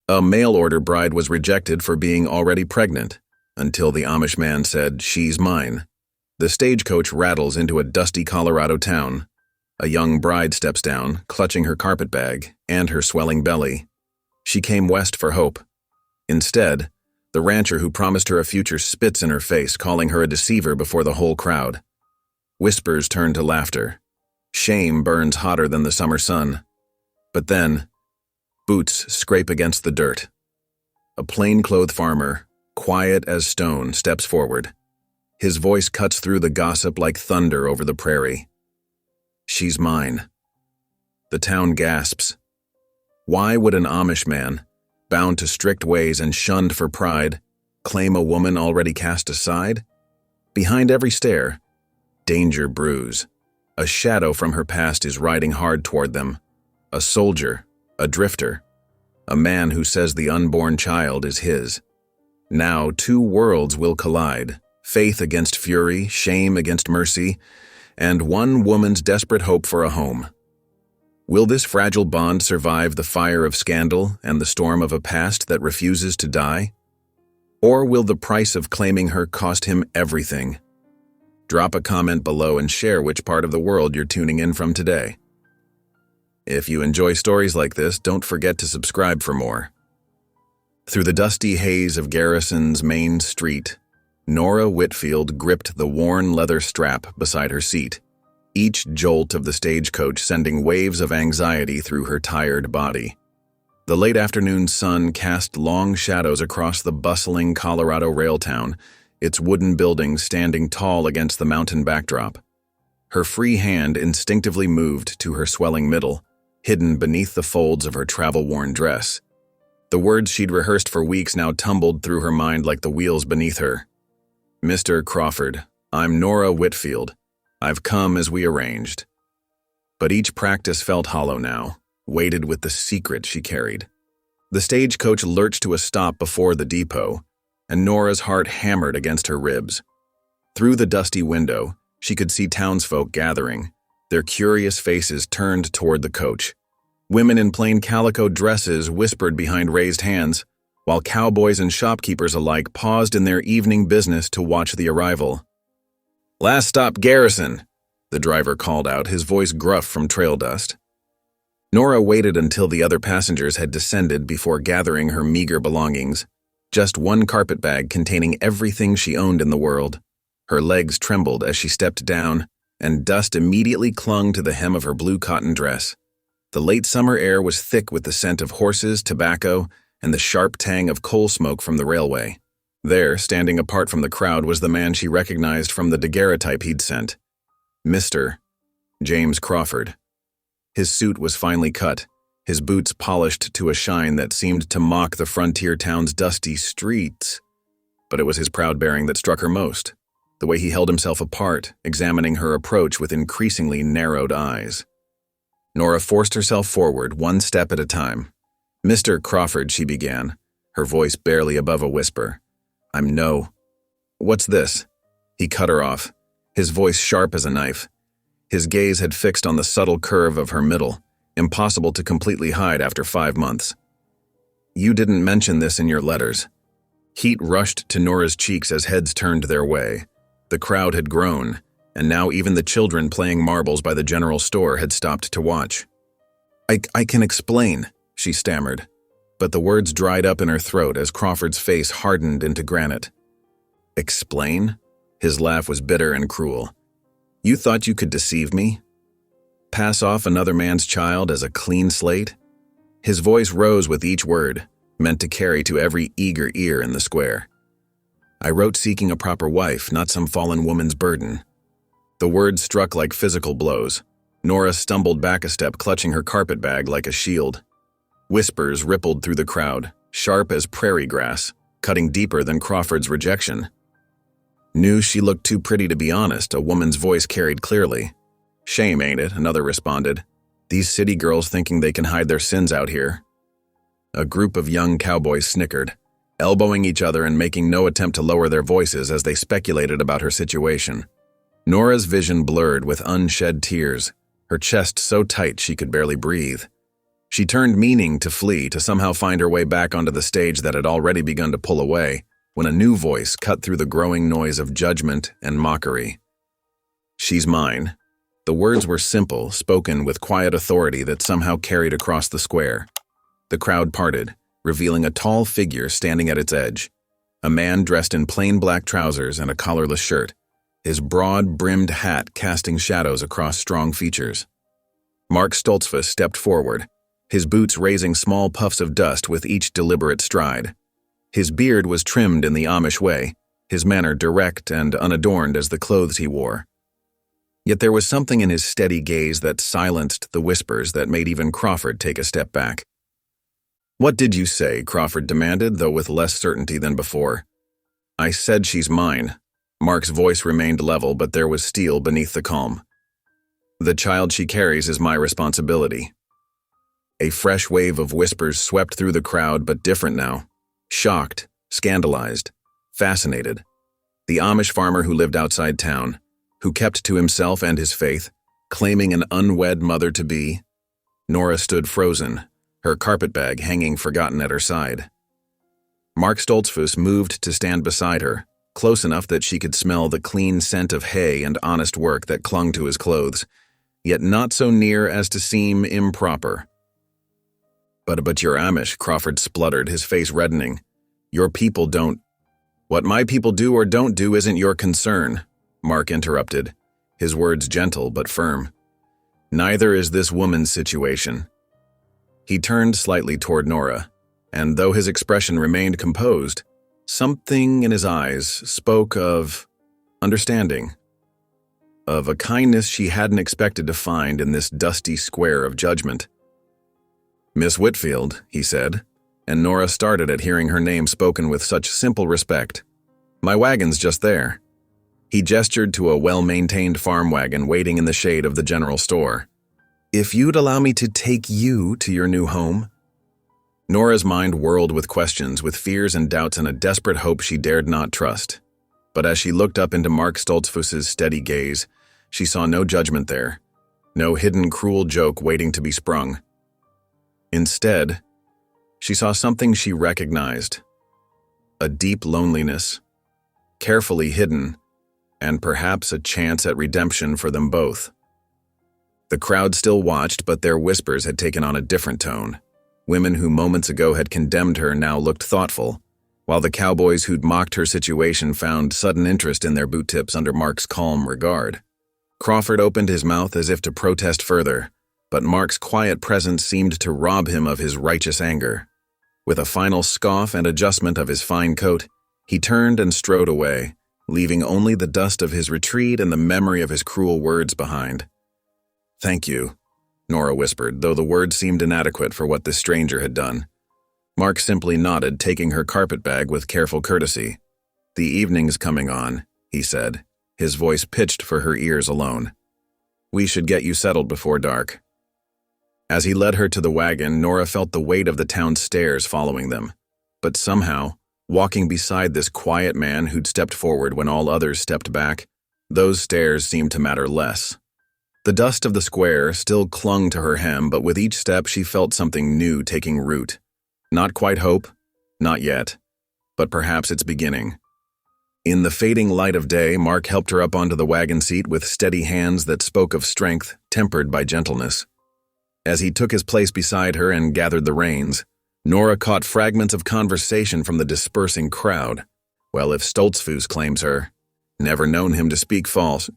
A mail-order bride was rejected for being already pregnant, until the Amish man said, "She's mine." The stagecoach rattles into a dusty Colorado town. A young bride steps down, clutching her carpetbag and her swelling belly. She came west for hope. Instead, the rancher who promised her a future spits in her face, calling her a deceiver before the whole crowd. Whispers turn to laughter. Shame burns hotter than the summer sun. But then, boots scrape against the dirt. A plainclothed farmer, quiet as stone, steps forward. His voice cuts through the gossip like thunder over the prairie. "She's mine." The town gasps. Why would an Amish man, bound to strict ways and shunned for pride, claim a woman already cast aside? Behind every stare, danger brews. A shadow from her past is riding hard toward them. A soldier, a drifter, a man who says the unborn child is his. Now 2 worlds will collide, faith against fury, shame against mercy, and one woman's desperate hope for a home. Will this fragile bond survive the fire of scandal and the storm of a past that refuses to die? Or will the price of claiming her cost him everything? Drop a comment below and share which part of the world you're tuning in from today. If you enjoy stories like this, don't forget to subscribe for more. Through the dusty haze of Garrison's main street, Nora Whitfield gripped the worn leather strap beside her seat, each jolt of the stagecoach sending waves of anxiety through her tired body. The late afternoon sun cast long shadows across the bustling Colorado rail town, its wooden buildings standing tall against the mountain backdrop. Her free hand instinctively moved to her swelling middle, hidden beneath the folds of her travel-worn dress. The words she'd rehearsed for weeks now tumbled through her mind like the wheels beneath her. "Mr. Crawford, I'm Nora Whitfield. I've come as we arranged." But each practice felt hollow now, weighted with the secret she carried. The stagecoach lurched to a stop before the depot, and Nora's heart hammered against her ribs. Through the dusty window, she could see townsfolk gathering, their curious faces turned toward the coach. Women in plain calico dresses whispered behind raised hands, while cowboys and shopkeepers alike paused in their evening business to watch the arrival. "Last stop, Garrison," the driver called out, his voice gruff from trail dust. Nora waited until the other passengers had descended before gathering her meager belongings, just one carpetbag containing everything she owned in the world. Her legs trembled as she stepped down, and dust immediately clung to the hem of her blue cotton dress. The late summer air was thick with the scent of horses, tobacco, and the sharp tang of coal smoke from the railway. There, standing apart from the crowd, was the man she recognized from the daguerreotype he'd sent. Mr. James Crawford. His suit was finely cut, his boots polished to a shine that seemed to mock the frontier town's dusty streets. But it was his proud bearing that struck her most, the way he held himself apart, examining her approach with increasingly narrowed eyes. Nora forced herself forward, one step at a time. "Mr. Crawford," she began, her voice barely above a whisper. "I'm no—" "What's this?" He cut her off, his voice sharp as a knife. His gaze had fixed on the subtle curve of her middle, impossible to completely hide after 5 months. "You didn't mention this in your letters." Heat rushed to Nora's cheeks as heads turned their way. The crowd had grown, and now even the children playing marbles by the general store had stopped to watch. I can explain," she stammered, but the words dried up in her throat as Crawford's face hardened into granite. "Explain?" His laugh was bitter and cruel. "You thought you could deceive me? Pass off another man's child as a clean slate?" His voice rose with each word, meant to carry to every eager ear in the square. "I wrote seeking a proper wife, not some fallen woman's burden." The words struck like physical blows. Nora stumbled back a step, clutching her carpetbag like a shield. Whispers rippled through the crowd, sharp as prairie grass, cutting deeper than Crawford's rejection. "Knew she looked too pretty to be honest," a woman's voice carried clearly. "Shame, ain't it?" another responded. "These city girls thinking they can hide their sins out here." A group of young cowboys snickered, elbowing each other and making no attempt to lower their voices as they speculated about her situation. Nora's vision blurred with unshed tears, her chest so tight she could barely breathe. She turned, meaning to flee, to somehow find her way back onto the stage that had already begun to pull away, when a new voice cut through the growing noise of judgment and mockery. "She's mine." The words were simple, spoken with quiet authority that somehow carried across the square. The crowd parted, revealing a tall figure standing at its edge. A man dressed in plain black trousers and a collarless shirt, his broad-brimmed hat casting shadows across strong features. Mark Stoltzfus stepped forward, his boots raising small puffs of dust with each deliberate stride. His beard was trimmed in the Amish way, his manner direct and unadorned as the clothes he wore. Yet there was something in his steady gaze that silenced the whispers that made even Crawford take a step back. "What did you say?" Crawford demanded, though with less certainty than before. "I said she's mine." Mark's voice remained level, but there was steel beneath the calm. "The child she carries is my responsibility." A fresh wave of whispers swept through the crowd, but different now. Shocked, scandalized, fascinated. The Amish farmer who lived outside town, who kept to himself and his faith, claiming an unwed mother-to-be. Nora stood frozen, her carpetbag hanging forgotten at her side. Mark Stoltzfus moved to stand beside her, close enough that she could smell the clean scent of hay and honest work that clung to his clothes, yet not so near as to seem improper. But you're Amish," Crawford spluttered, his face reddening. "Your people don't—" "What my people do or don't do isn't your concern," Mark interrupted, his words gentle but firm. "Neither is this woman's situation." He turned slightly toward Nora, and though his expression remained composed, something in his eyes spoke of understanding, of a kindness she hadn't expected to find in this dusty square of judgment. "Miss Whitfield," he said, and Nora started at hearing her name spoken with such simple respect. "My wagon's just there." He gestured to a well-maintained farm wagon waiting in the shade of the general store. "If you'd allow me to take you to your new home?" Nora's mind whirled with questions, with fears and doubts and a desperate hope she dared not trust. But as she looked up into Mark Stoltzfus's steady gaze, she saw no judgment there, no hidden cruel joke waiting to be sprung. Instead, she saw something she recognized, a deep loneliness, carefully hidden, and perhaps a chance at redemption for them both. The crowd still watched, but their whispers had taken on a different tone. Women who moments ago had condemned her now looked thoughtful, while the cowboys who'd mocked her situation found sudden interest in their boot tips under Mark's calm regard. Crawford opened his mouth as if to protest further, but Mark's quiet presence seemed to rob him of his righteous anger. With a final scoff and adjustment of his fine coat, he turned and strode away, leaving only the dust of his retreat and the memory of his cruel words behind. "Thank you," Nora whispered, though the words seemed inadequate for what this stranger had done. Mark simply nodded, taking her carpetbag with careful courtesy. "The evening's coming on," he said, his voice pitched for her ears alone. "We should get you settled before dark." As he led her to the wagon, Nora felt the weight of the town's stairs following them. But somehow, walking beside this quiet man who'd stepped forward when all others stepped back, those stairs seemed to matter less. The dust of the square still clung to her hem, but with each step she felt something new taking root. Not quite hope, not yet, but perhaps its beginning. In the fading light of day, Mark helped her up onto the wagon seat with steady hands that spoke of strength, tempered by gentleness. As he took his place beside her and gathered the reins, Nora caught fragments of conversation from the dispersing crowd. Well, if Stoltzfus claims her, never known him to speak false.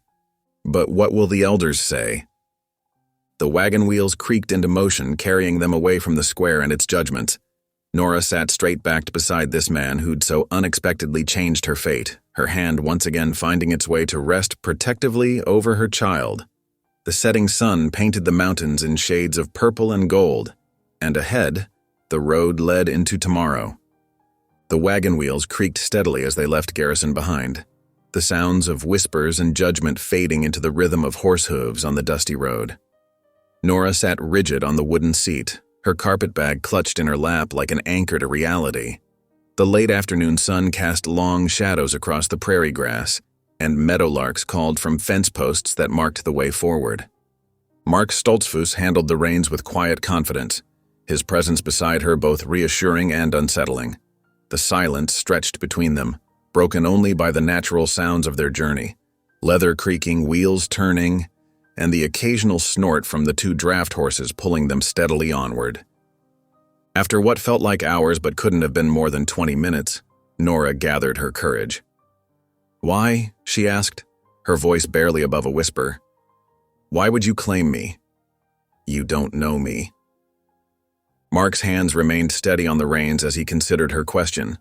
But what will the elders say? The wagon wheels creaked into motion, carrying them away from the square and its judgments. Nora sat straight-backed beside this man who'd so unexpectedly changed her fate, her hand once again finding its way to rest protectively over her child. The setting sun painted the mountains in shades of purple and gold, and ahead, the road led into tomorrow. The wagon wheels creaked steadily as they left Garrison behind, the sounds of whispers and judgment fading into the rhythm of horse hooves on the dusty road. Nora sat rigid on the wooden seat, her carpetbag clutched in her lap like an anchor to reality. The late afternoon sun cast long shadows across the prairie grass, and meadowlarks called from fence posts that marked the way forward. Mark Stoltzfus handled the reins with quiet confidence, his presence beside her both reassuring and unsettling. The silence stretched between them, broken only by the natural sounds of their journey, leather creaking, wheels turning, and the occasional snort from the two draft horses pulling them steadily onward. After what felt like hours but couldn't have been more than 20 minutes, Nora gathered her courage. "Why?" she asked, her voice barely above a whisper. "Why would you claim me? You don't know me." Mark's hands remained steady on the reins as he considered her question.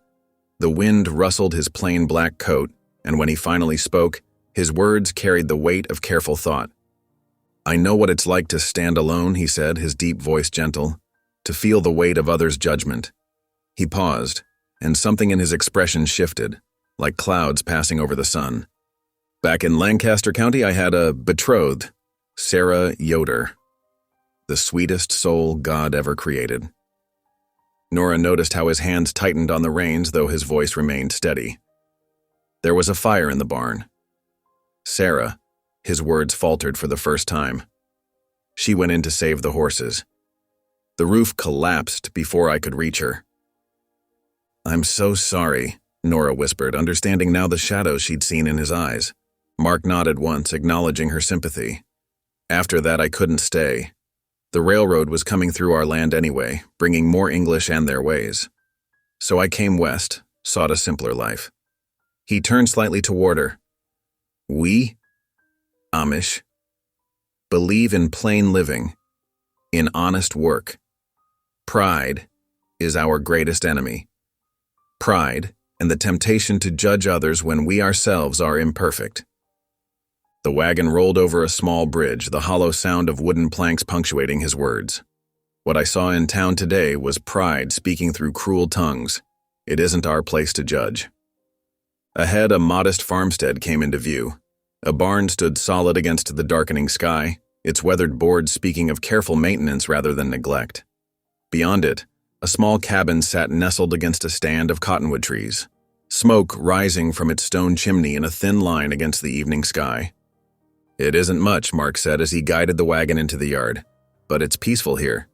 The wind rustled his plain black coat, and when he finally spoke, his words carried the weight of careful thought. "I know what it's like to stand alone," he said, his deep voice gentle, "to feel the weight of others' judgment." He paused, and something in his expression shifted, like clouds passing over the sun. "Back in Lancaster County, I had a betrothed, Sarah Yoder. The sweetest soul God ever created." Nora noticed how his hands tightened on the reins, though his voice remained steady. There was a fire in the barn. "Sarah," his words faltered for the first time. "She went in to save the horses. The roof collapsed before I could reach her." "I'm so sorry," Nora whispered, understanding now the shadows she'd seen in his eyes. Mark nodded once, acknowledging her sympathy. "After that, I couldn't stay. The railroad was coming through our land anyway, bringing more English and their ways. So I came west, sought a simpler life." He turned slightly toward her. "We, Amish, believe in plain living, in honest work. Pride is our greatest enemy. Pride and the temptation to judge others when we ourselves are imperfect." The wagon rolled over a small bridge, the hollow sound of wooden planks punctuating his words. "What I saw in town today was pride speaking through cruel tongues. It isn't our place to judge." Ahead, a modest farmstead came into view. A barn stood solid against the darkening sky, its weathered boards speaking of careful maintenance rather than neglect. Beyond it, a small cabin sat nestled against a stand of cottonwood trees, smoke rising from its stone chimney in a thin line against the evening sky. "It isn't much," Mark said as he guided the wagon into the yard, "but it's peaceful here."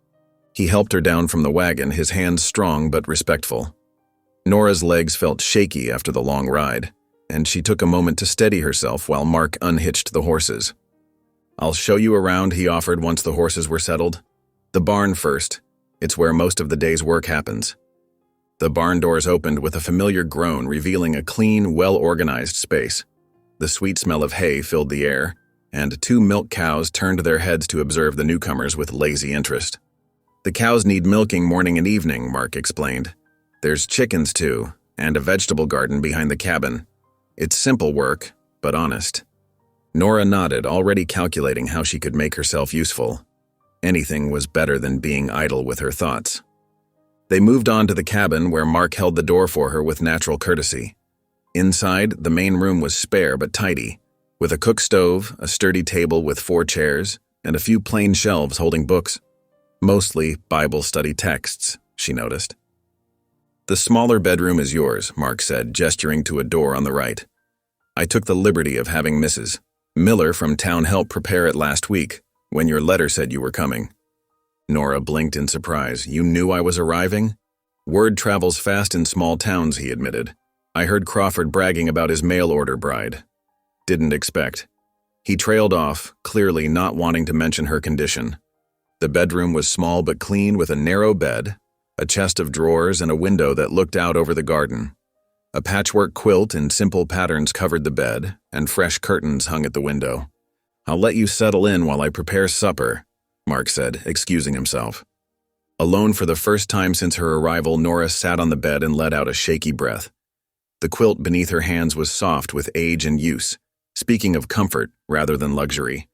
He helped her down from the wagon, his hands strong but respectful. Nora's legs felt shaky after the long ride, and she took a moment to steady herself while Mark unhitched the horses. "I'll show you around," he offered once the horses were settled. "The barn first. It's where most of the day's work happens." The barn doors opened with a familiar groan, revealing a clean, well-organized space. The sweet smell of hay filled the air, and two milk cows turned their heads to observe the newcomers with lazy interest. "The cows need milking morning and evening," Mark explained. "There's chickens too, and a vegetable garden behind the cabin. It's simple work, but honest." Nora nodded, already calculating how she could make herself useful. Anything was better than being idle with her thoughts. They moved on to the cabin, where Mark held the door for her with natural courtesy. Inside, the main room was spare but tidy, with a cook stove, a sturdy table with 4 chairs, and a few plain shelves holding books. Mostly Bible study texts, she noticed. "The smaller bedroom is yours," Mark said, gesturing to a door on the right. "I took the liberty of having Mrs. Miller from town help prepare it last week, when your letter said you were coming." Nora blinked in surprise. "You knew I was arriving?" "Word travels fast in small towns," he admitted. "I heard Crawford bragging about his mail-order bride. Didn't expect." He trailed off, clearly not wanting to mention her condition. The bedroom was small but clean, with a narrow bed, a chest of drawers, and a window that looked out over the garden. A patchwork quilt in simple patterns covered the bed, and fresh curtains hung at the window. "I'll let you settle in while I prepare supper," Mark said, excusing himself. Alone for the first time since her arrival, Nora sat on the bed and let out a shaky breath. The quilt beneath her hands was soft with age and use, speaking of comfort rather than luxury.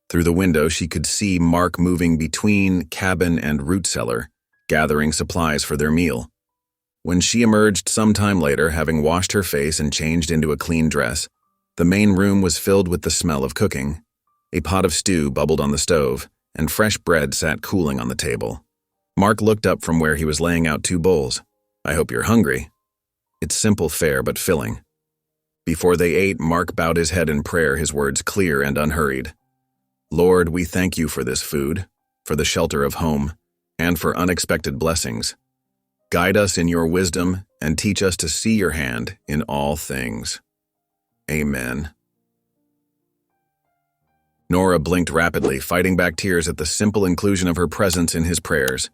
Through the window, she could see Mark moving between cabin and root cellar, gathering supplies for their meal. When she emerged some time later, having washed her face and changed into a clean dress, the main room was filled with the smell of cooking. A pot of stew bubbled on the stove, and fresh bread sat cooling on the table. Mark looked up from where he was laying out 2 bowls. "I hope you're hungry." It's simple fare but filling. Before they ate, Mark bowed his head in prayer, his words clear and unhurried. "Lord, we thank you for this food, for the shelter of home, and for unexpected blessings. Guide us in your wisdom and teach us to see your hand in all things. Amen. Nora blinked rapidly, fighting back tears at the simple inclusion of her presence in his prayers.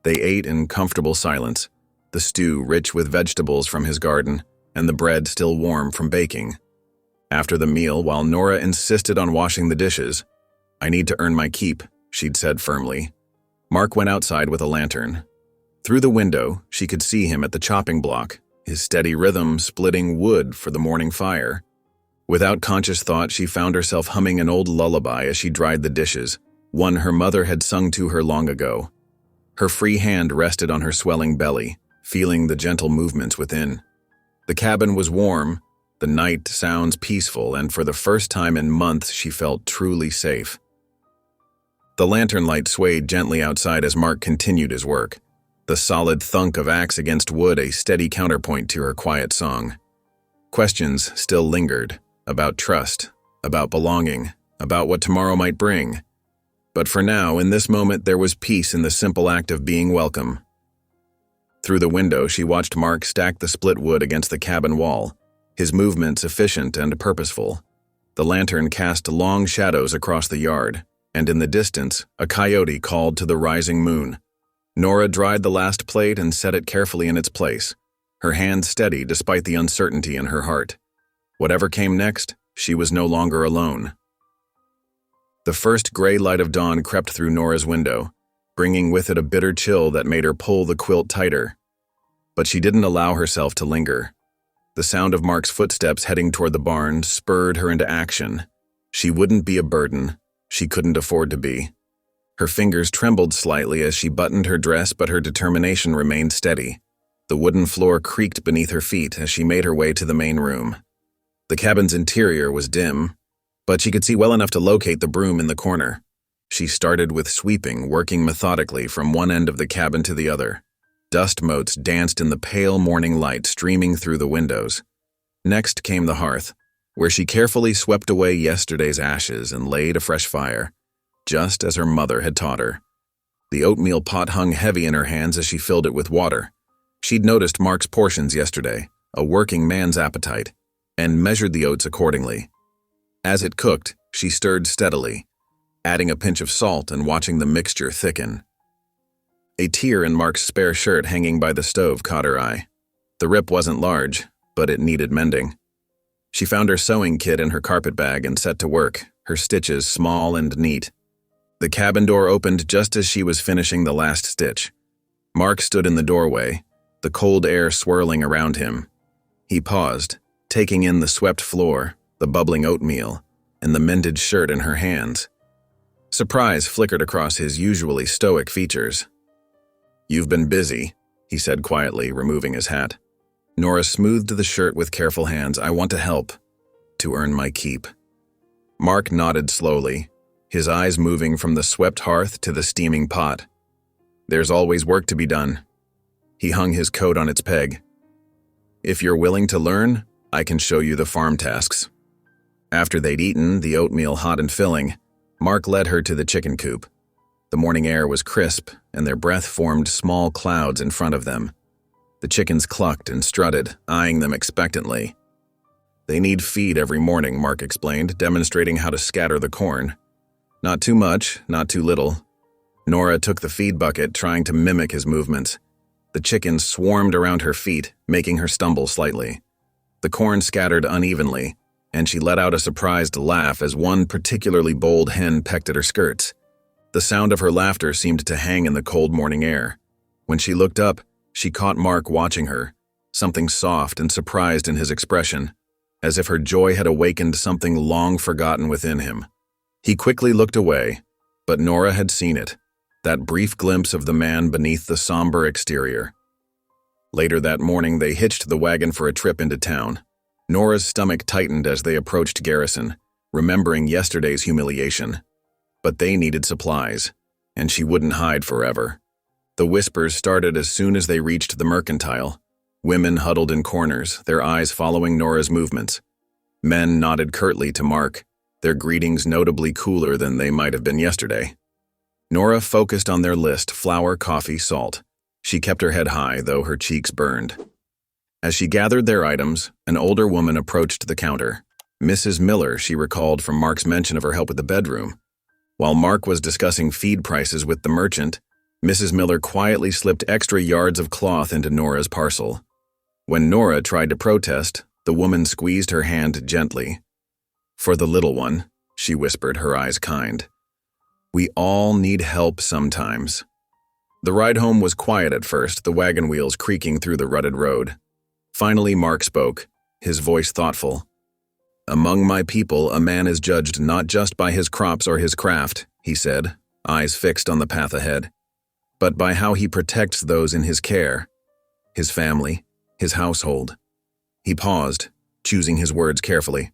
They ate in comfortable silence, the stew rich with vegetables from his garden, and the bread still warm from baking. After the meal, while Nora insisted on washing the dishes, "I need to earn my keep," she'd said firmly. Mark went outside with a lantern. Through the window, she could see him at the chopping block, his steady rhythm splitting wood for the morning fire. Without conscious thought, she found herself humming an old lullaby as she dried the dishes, one her mother had sung to her long ago. Her free hand rested on her swelling belly, feeling the gentle movements within. The cabin was warm, the night sounds peaceful, and for the first time in months she felt truly safe. The lantern light swayed gently outside as Mark continued his work, the solid thunk of axe against wood a steady counterpoint to her quiet song. Questions still lingered, about trust, about belonging, about what tomorrow might bring. But for now, in this moment, there was peace in the simple act of being welcome. Through the window, she watched Mark stack the split wood against the cabin wall, his movements efficient and purposeful. The lantern cast long shadows across the yard, and in the distance, a coyote called to the rising moon. Nora dried the last plate and set it carefully in its place, her hand steady despite the uncertainty in her heart. Whatever came next, she was no longer alone. The first gray light of dawn crept through Nora's window, bringing with it a bitter chill that made her pull the quilt tighter. But she didn't allow herself to linger. The sound of Mark's footsteps heading toward the barn spurred her into action. She wouldn't be a burden. She couldn't afford to be. Her fingers trembled slightly as she buttoned her dress, but her determination remained steady. The wooden floor creaked beneath her feet as she made her way to the main room. The cabin's interior was dim, but she could see well enough to locate the broom in the corner. She started with sweeping, working methodically from one end of the cabin to the other. Dust motes danced in the pale morning light streaming through the windows. Next came the hearth, where she carefully swept away yesterday's ashes and laid a fresh fire, just as her mother had taught her. The oatmeal pot hung heavy in her hands as she filled it with water. She'd noticed Mark's portions yesterday, a working man's appetite, and measured the oats accordingly. As it cooked, she stirred steadily, adding a pinch of salt and watching the mixture thicken. A tear in Mark's spare shirt hanging by the stove caught her eye. The rip wasn't large, but it needed mending. She found her sewing kit in her carpet bag and set to work, her stitches small and neat. The cabin door opened just as she was finishing the last stitch. Mark stood in the doorway, the cold air swirling around him. He paused, taking in the swept floor, the bubbling oatmeal, and the mended shirt in her hands. Surprise flickered across his usually stoic features. "You've been busy," he said quietly, removing his hat. Nora smoothed the shirt with careful hands. "I want to help, to earn my keep." Mark nodded slowly, his eyes moving from the swept hearth to the steaming pot. "There's always work to be done." He hung his coat on its peg. "If you're willing to learn, I can show you the farm tasks." After they'd eaten, the oatmeal hot and filling, Mark led her to the chicken coop. The morning air was crisp, and their breath formed small clouds in front of them. The chickens clucked and strutted, eyeing them expectantly. "They need feed every morning," Mark explained, demonstrating how to scatter the corn. Not too much, not too little. Nora took the feed bucket, trying to mimic his movements. The chickens swarmed around her feet, making her stumble slightly. The corn scattered unevenly, and she let out a surprised laugh as one particularly bold hen pecked at her skirts. The sound of her laughter seemed to hang in the cold morning air. When she looked up, she caught Mark watching her, something soft and surprised in his expression, as if her joy had awakened something long forgotten within him. He quickly looked away, but Nora had seen it, that brief glimpse of the man beneath the somber exterior. Later that morning, they hitched the wagon for a trip into town. Nora's stomach tightened as they approached Garrison, remembering yesterday's humiliation. But they needed supplies, and she wouldn't hide forever. The whispers started as soon as they reached the mercantile. Women huddled in corners, their eyes following Nora's movements. Men nodded curtly to Mark, their greetings notably cooler than they might have been yesterday. Nora focused on their list: flour, coffee, salt. She kept her head high, though her cheeks burned. As she gathered their items, an older woman approached the counter. Mrs. Miller, she recalled from Mark's mention of her help with the bedroom. While Mark was discussing feed prices with the merchant, Mrs. Miller quietly slipped extra yards of cloth into Nora's parcel. When Nora tried to protest, the woman squeezed her hand gently. "For the little one," she whispered, her eyes kind. "We all need help sometimes." The ride home was quiet at first, the wagon wheels creaking through the rutted road. Finally, Mark spoke, his voice thoughtful. "Among my people, a man is judged not just by his crops or his craft," he said, eyes fixed on the path ahead, "but by how he protects those in his care, his family, his household." He paused, choosing his words carefully.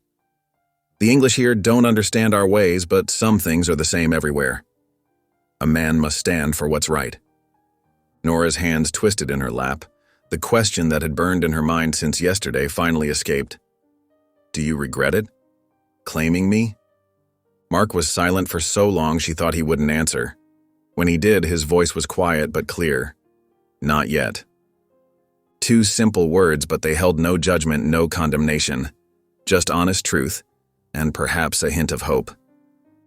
"The English here don't understand our ways, but some things are the same everywhere. A man must stand for what's right." Nora's hands twisted in her lap. The question that had burned in her mind since yesterday finally escaped. "Do you regret it? Claiming me?" Mark was silent for so long she thought he wouldn't answer. When he did, his voice was quiet but clear. "Not yet." Two simple words, but they held no judgment, no condemnation. Just honest truth, and perhaps a hint of hope.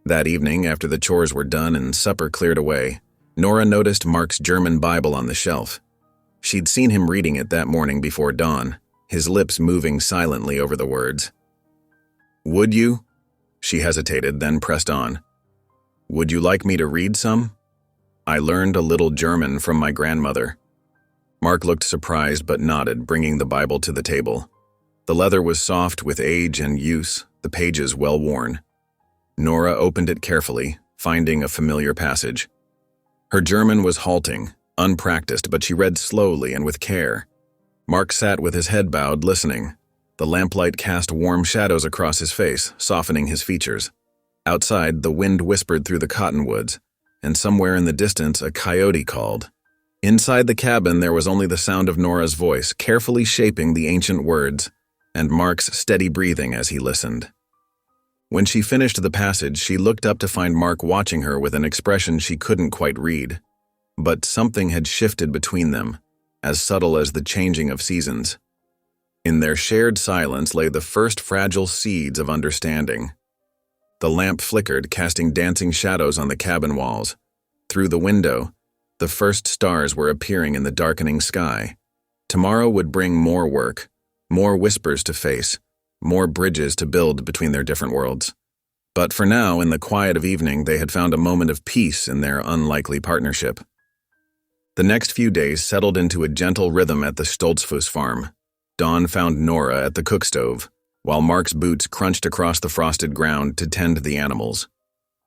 That evening, after the chores were done and supper cleared away, Nora noticed Mark's German Bible on the shelf. She'd seen him reading it that morning before dawn, his lips moving silently over the words. "Would you?" She hesitated, then pressed on. "Would you like me to read some? I learned a little German from my grandmother." Mark looked surprised but nodded, bringing the Bible to the table. The leather was soft with age and use, the pages well worn. Nora opened it carefully, finding a familiar passage. Her German was halting, unpracticed, but she read slowly and with care. Mark sat with his head bowed, listening. The lamplight cast warm shadows across his face, softening his features. Outside, the wind whispered through the cottonwoods, and somewhere in the distance a coyote called. Inside the cabin there was only the sound of Nora's voice, carefully shaping the ancient words, and Mark's steady breathing as he listened. When she finished the passage, she looked up to find Mark watching her with an expression she couldn't quite read. But something had shifted between them, as subtle as the changing of seasons. In their shared silence lay the first fragile seeds of understanding. The lamp flickered, casting dancing shadows on the cabin walls. Through the window, the first stars were appearing in the darkening sky. Tomorrow would bring more work, more whispers to face, more bridges to build between their different worlds. But for now, in the quiet of evening, they had found a moment of peace in their unlikely partnership. The next few days settled into a gentle rhythm at the Stoltzfus farm. Dawn found Nora at the cook stove, while Mark's boots crunched across the frosted ground to tend the animals.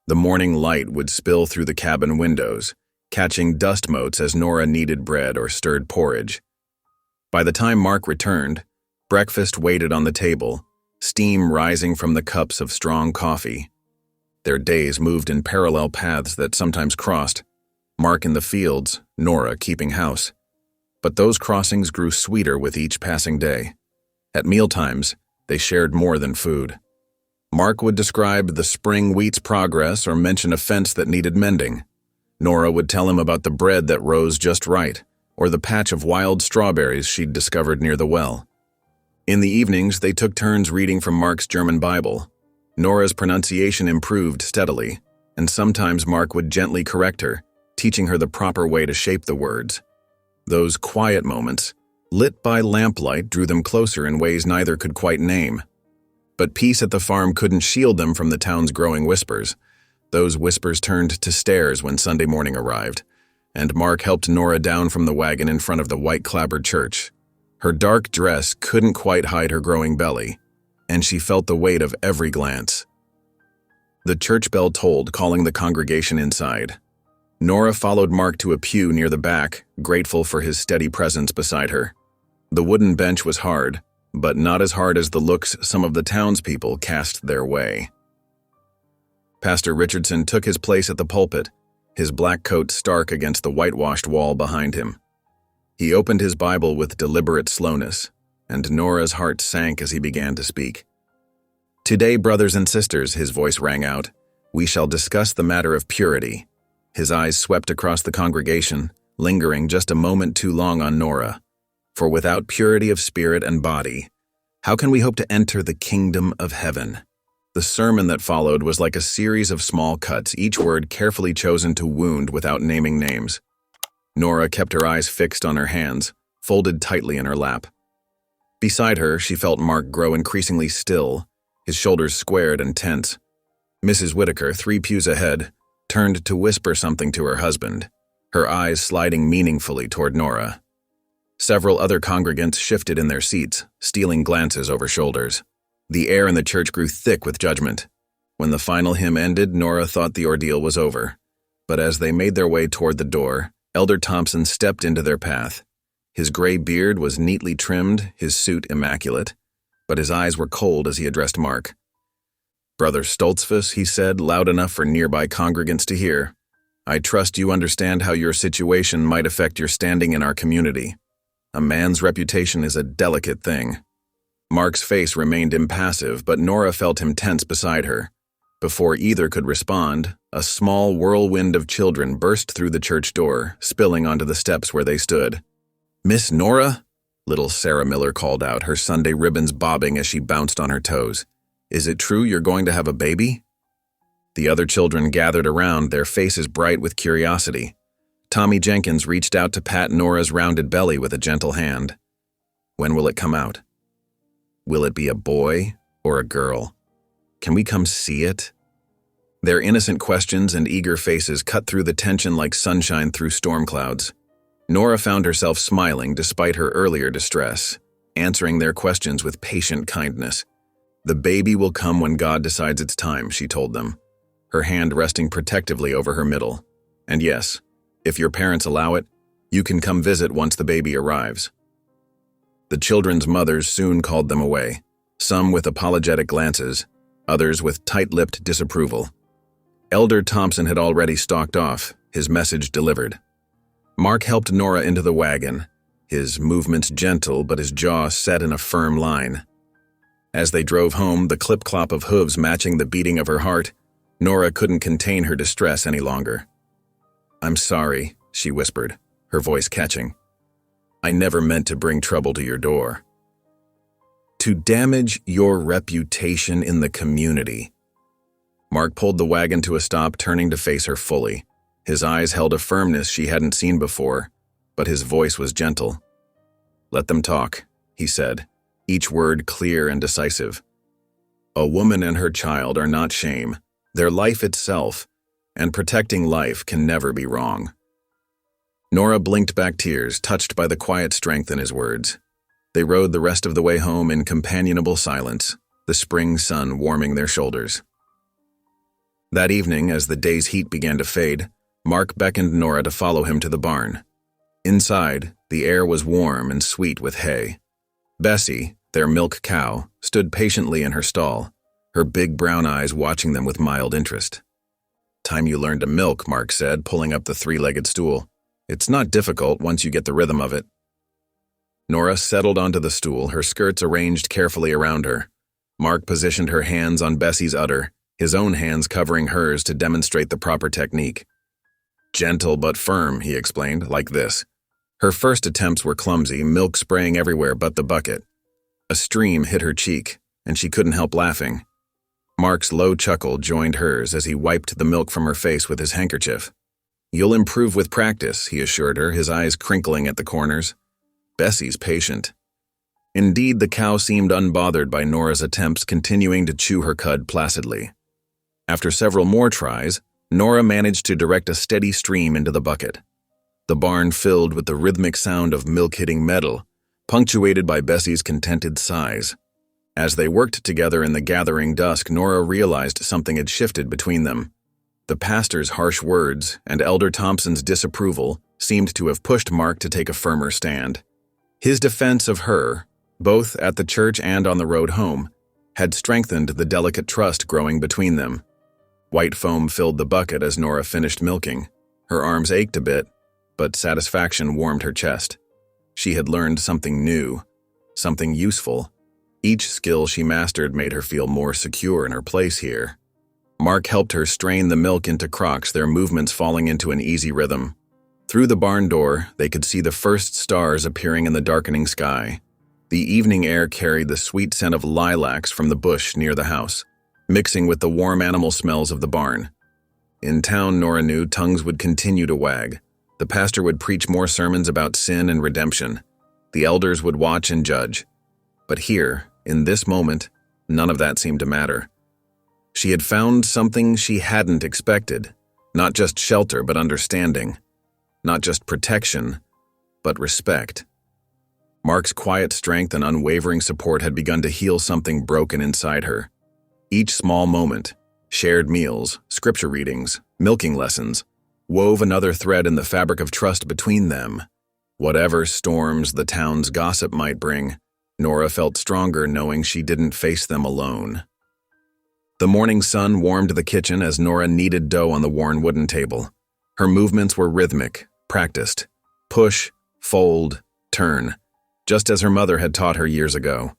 The morning light would spill through the cabin windows, catching dust motes as Nora kneaded bread or stirred porridge. By the time Mark returned, breakfast waited on the table, steam rising from the cups of strong coffee. Their days moved in parallel paths that sometimes crossed, Mark in the fields, Nora keeping house. But those crossings grew sweeter with each passing day. At mealtimes, they shared more than food. Mark would describe the spring wheat's progress or mention a fence that needed mending. Nora would tell him about the bread that rose just right, or the patch of wild strawberries she'd discovered near the well. In the evenings, they took turns reading from Mark's German Bible. Nora's pronunciation improved steadily, and sometimes Mark would gently correct her, teaching her the proper way to shape the words. Those quiet moments, lit by lamplight, drew them closer in ways neither could quite name. But peace at the farm couldn't shield them from the town's growing whispers. Those whispers turned to stares when Sunday morning arrived, and Mark helped Nora down from the wagon in front of the white-clapboard church. Her dark dress couldn't quite hide her growing belly, and she felt the weight of every glance. The church bell tolled, calling the congregation inside. Nora followed Mark to a pew near the back, grateful for his steady presence beside her. The wooden bench was hard, but not as hard as the looks some of the townspeople cast their way. Pastor Richardson took his place at the pulpit, his black coat stark against the whitewashed wall behind him. He opened his Bible with deliberate slowness, and Nora's heart sank as he began to speak. "Today, brothers and sisters," his voice rang out, "we shall discuss the matter of purity. His eyes swept across the congregation, lingering just a moment too long on Nora. For without purity of spirit and body, how can we hope to enter the kingdom of heaven? The sermon that followed was like a series of small cuts, each word carefully chosen to wound without naming names. Nora kept her eyes fixed on her hands, folded tightly in her lap. Beside her, she felt Mark grow increasingly still, his shoulders squared and tense. Mrs. Whitaker, 3 pews ahead, turned to whisper something to her husband, her eyes sliding meaningfully toward Nora. Several other congregants shifted in their seats, stealing glances over shoulders. The air in the church grew thick with judgment. When the final hymn ended, Nora thought the ordeal was over. But as they made their way toward the door, Elder Thompson stepped into their path. His gray beard was neatly trimmed, his suit immaculate, but his eyes were cold as he addressed Mark. "Brother Stoltzfus," he said, loud enough for nearby congregants to hear, "I trust you understand how your situation might affect your standing in our community. A man's reputation is a delicate thing." Mark's face remained impassive, but Nora felt him tense beside her. Before either could respond, a small whirlwind of children burst through the church door, spilling onto the steps where they stood. "Miss Nora?" Little Sarah Miller called out, her Sunday ribbons bobbing as she bounced on her toes. "Is it true you're going to have a baby?" The other children gathered around, their faces bright with curiosity. Tommy Jenkins reached out to pat Nora's rounded belly with a gentle hand. "When will it come out? Will it be a boy or a girl? Can we come see it?" Their innocent questions and eager faces cut through the tension like sunshine through storm clouds. Nora found herself smiling despite her earlier distress, answering their questions with patient kindness. "The baby will come when God decides it's time," she told them, her hand resting protectively over her middle. "And yes, if your parents allow it, you can come visit once the baby arrives." The children's mothers soon called them away, some with apologetic glances, others with tight-lipped disapproval. Elder Thompson had already stalked off, his message delivered. Mark helped Nora into the wagon, his movements gentle but his jaw set in a firm line. As they drove home, the clip-clop of hooves matching the beating of her heart, Nora couldn't contain her distress any longer. "I'm sorry," she whispered, her voice catching. "I never meant to bring trouble to your door. To damage your reputation in the community." Mark pulled the wagon to a stop, turning to face her fully. His eyes held a firmness she hadn't seen before, but his voice was gentle. "Let them talk," he said, each word clear and decisive. "A woman and her child are not shame. They're life itself, and protecting life can never be wrong." Nora blinked back tears, touched by the quiet strength in his words. They rode the rest of the way home in companionable silence, the spring sun warming their shoulders. That evening, as the day's heat began to fade, Mark beckoned Nora to follow him to the barn. Inside, the air was warm and sweet with hay. Bessie, their milk cow, stood patiently in her stall, her big brown eyes watching them with mild interest. "Time you learned to milk," Mark said, pulling up the 3-legged stool. "It's not difficult once you get the rhythm of it." Nora settled onto the stool, her skirts arranged carefully around her. Mark positioned her hands on Bessie's udder, his own hands covering hers to demonstrate the proper technique. "Gentle but firm," he explained, "like this." Her first attempts were clumsy, milk spraying everywhere but the bucket. A stream hit her cheek, and she couldn't help laughing. Mark's low chuckle joined hers as he wiped the milk from her face with his handkerchief. "You'll improve with practice," he assured her, his eyes crinkling at the corners. Bessie's patient. Indeed, the cow seemed unbothered by Nora's attempts, continuing to chew her cud placidly. After several more tries, Nora managed to direct a steady stream into the bucket. The barn filled with the rhythmic sound of milk hitting metal, punctuated by Bessie's contented sighs. As they worked together in the gathering dusk, Nora realized something had shifted between them. The pastor's harsh words and Elder Thompson's disapproval seemed to have pushed Mark to take a firmer stand. His defense of her, both at the church and on the road home, had strengthened the delicate trust growing between them. White foam filled the bucket as Nora finished milking. Her arms ached a bit, but satisfaction warmed her chest. She had learned something new, something useful. Each skill she mastered made her feel more secure in her place here. Mark helped her strain the milk into crocks, their movements falling into an easy rhythm. Through the barn door, they could see the first stars appearing in the darkening sky. The evening air carried the sweet scent of lilacs from the bush near the house, mixing with the warm animal smells of the barn. In town, Nora knew, tongues would continue to wag. The pastor would preach more sermons about sin and redemption. The elders would watch and judge. But here, in this moment, none of that seemed to matter. She had found something she hadn't expected. Not just shelter, but understanding. Not just protection, but respect. Mark's quiet strength and unwavering support had begun to heal something broken inside her. Each small moment, shared meals, scripture readings, milking lessons, wove another thread in the fabric of trust between them. Whatever storms the town's gossip might bring, Nora felt stronger knowing she didn't face them alone. The morning sun warmed the kitchen as Nora kneaded dough on the worn wooden table. Her movements were rhythmic, practiced. Push, fold, turn, just as her mother had taught her years ago.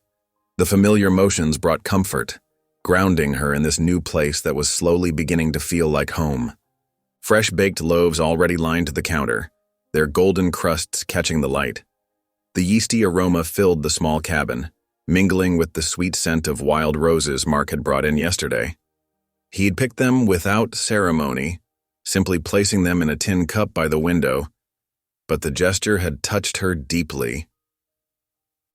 The familiar motions brought comfort, grounding her in this new place that was slowly beginning to feel like home. Fresh baked loaves already lined the counter, their golden crusts catching the light. The yeasty aroma filled the small cabin, mingling with the sweet scent of wild roses Mark had brought in yesterday. He'd picked them without ceremony, simply placing them in a tin cup by the window, but the gesture had touched her deeply.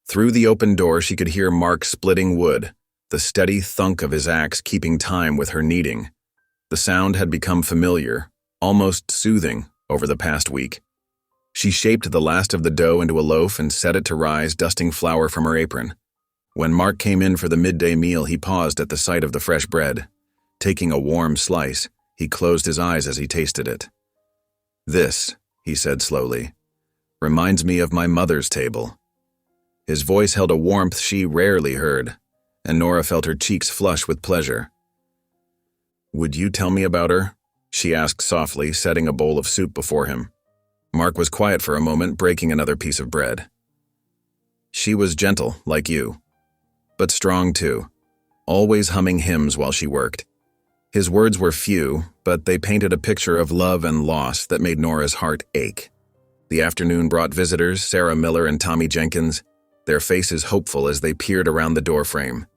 Through the open door, she could hear Mark splitting wood, the steady thunk of his axe keeping time with her kneading. The sound had become familiar, almost soothing, over the past week. She shaped the last of the dough into a loaf and set it to rise, dusting flour from her apron. When Mark came in for the midday meal, he paused at the sight of the fresh bread. Taking a warm slice, he closed his eyes as he tasted it. "This," he said slowly, "reminds me of my mother's table." His voice held a warmth she rarely heard, and Nora felt her cheeks flush with pleasure. "Would you tell me about her?" she asked softly, setting a bowl of soup before him. Mark was quiet for a moment, breaking another piece of bread. "She was gentle, like you, but strong too, always humming hymns while she worked." His words were few, but they painted a picture of love and loss that made Nora's heart ache. The afternoon brought visitors, Sarah Miller and Tommy Jenkins, their faces hopeful as they peered around the doorframe.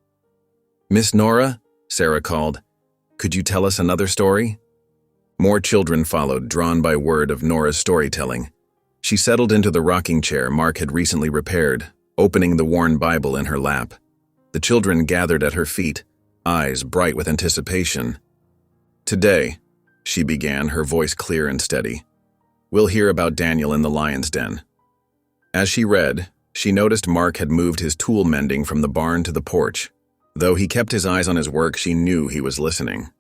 "Miss Nora," Sarah called, "could you tell us another story?" More children followed, drawn by word of Nora's storytelling. She settled into the rocking chair Mark had recently repaired, opening the worn Bible in her lap. The children gathered at her feet, eyes bright with anticipation. "Today," she began, her voice clear and steady, "we'll hear about Daniel in the lion's den." As she read, she noticed Mark had moved his tool mending from the barn to the porch. Though he kept his eyes on his work, she knew he was listening.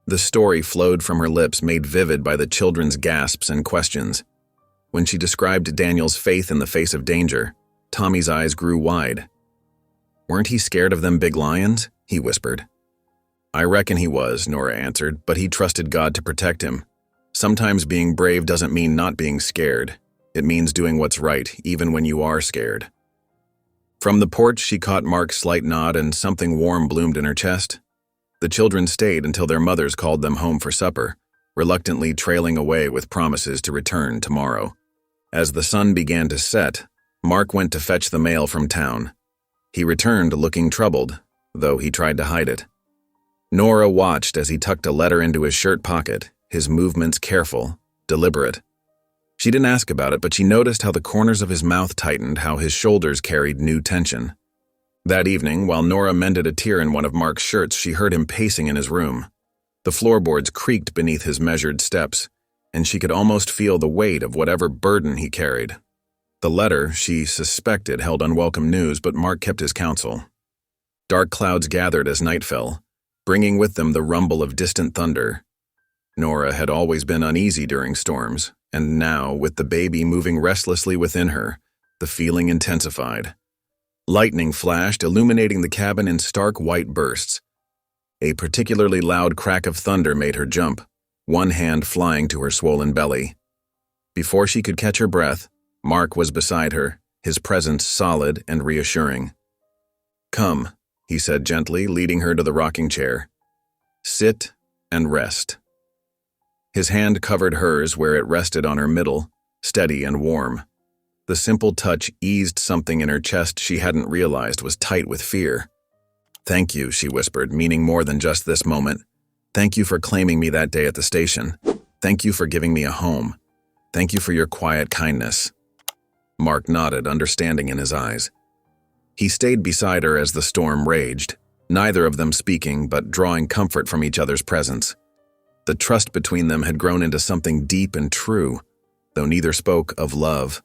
The story flowed from her lips, made vivid by the children's gasps and questions. When she described Daniel's faith in the face of danger, Tommy's eyes grew wide. "Weren't he scared of them big lions?" he whispered. "I reckon he was," Nora answered, "but he trusted God to protect him. Sometimes being brave doesn't mean not being scared. It means doing what's right, even when you are scared." From the porch, she caught Mark's slight nod and something warm bloomed in her chest. The children stayed until their mothers called them home for supper, reluctantly trailing away with promises to return tomorrow. As the sun began to set, Mark went to fetch the mail from town. He returned looking troubled, though he tried to hide it. Nora watched as he tucked a letter into his shirt pocket, his movements careful, deliberate. She didn't ask about it, but she noticed how the corners of his mouth tightened, how his shoulders carried new tension. That evening, while Nora mended a tear in one of Mark's shirts, she heard him pacing in his room. The floorboards creaked beneath his measured steps, and she could almost feel the weight of whatever burden he carried. The letter, she suspected, held unwelcome news, but Mark kept his counsel. Dark clouds gathered as night fell, bringing with them the rumble of distant thunder. Nora had always been uneasy during storms, and now, with the baby moving restlessly within her, the feeling intensified. Lightning flashed, illuminating the cabin in stark white bursts. A particularly loud crack of thunder made her jump, one hand flying to her swollen belly. Before she could catch her breath, Mark was beside her, his presence solid and reassuring. "Come," he said gently, leading her to the rocking chair. "Sit and rest. His hand covered hers where it rested on her middle, steady and warm. The simple touch eased something in her chest she hadn't realized was tight with fear. "Thank you," she whispered, meaning more than just this moment. "Thank you for claiming me that day at the station. Thank you for giving me a home. Thank you for your quiet kindness." Mark nodded, understanding in his eyes. He stayed beside her as the storm raged, neither of them speaking but drawing comfort from each other's presence. The trust between them had grown into something deep and true, though neither spoke of love.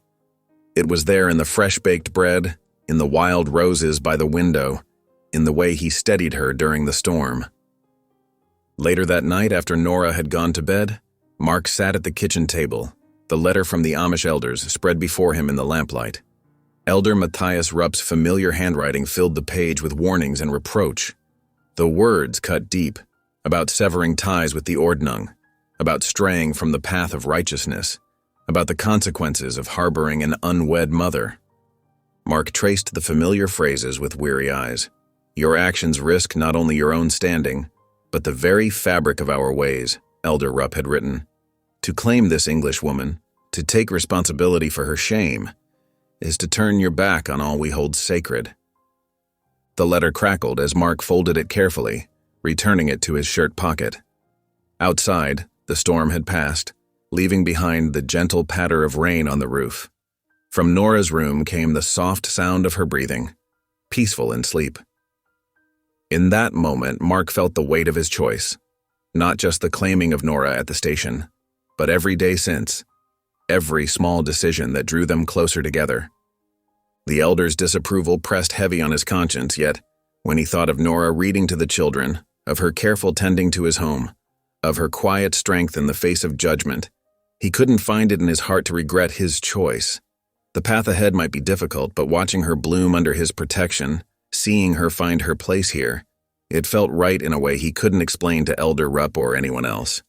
It was there in the fresh-baked bread, in the wild roses by the window, in the way he steadied her during the storm. Later that night, after Nora had gone to bed, Mark sat at the kitchen table, the letter from the Amish elders spread before him in the lamplight. Elder Matthias Rupp's familiar handwriting filled the page with warnings and reproach. The words cut deep, about severing ties with the Ordnung, about straying from the path of righteousness, about the consequences of harboring an unwed mother. Mark traced the familiar phrases with weary eyes. "Your actions risk not only your own standing, but the very fabric of our ways," Elder Rupp had written. "To claim this Englishwoman, to take responsibility for her shame, is to turn your back on all we hold sacred." The letter crackled as Mark folded it carefully, returning it to his shirt pocket. Outside, the storm had passed, leaving behind the gentle patter of rain on the roof. From Nora's room came the soft sound of her breathing, peaceful in sleep. In that moment, Mark felt the weight of his choice, not just the claiming of Nora at the station, but every day since, every small decision that drew them closer together. The elder's disapproval pressed heavy on his conscience, yet, when he thought of Nora reading to the children, of her careful tending to his home, of her quiet strength in the face of judgment, he couldn't find it in his heart to regret his choice. The path ahead might be difficult, but watching her bloom under his protection, seeing her find her place here, it felt right in a way he couldn't explain to Elder Rupp or anyone else.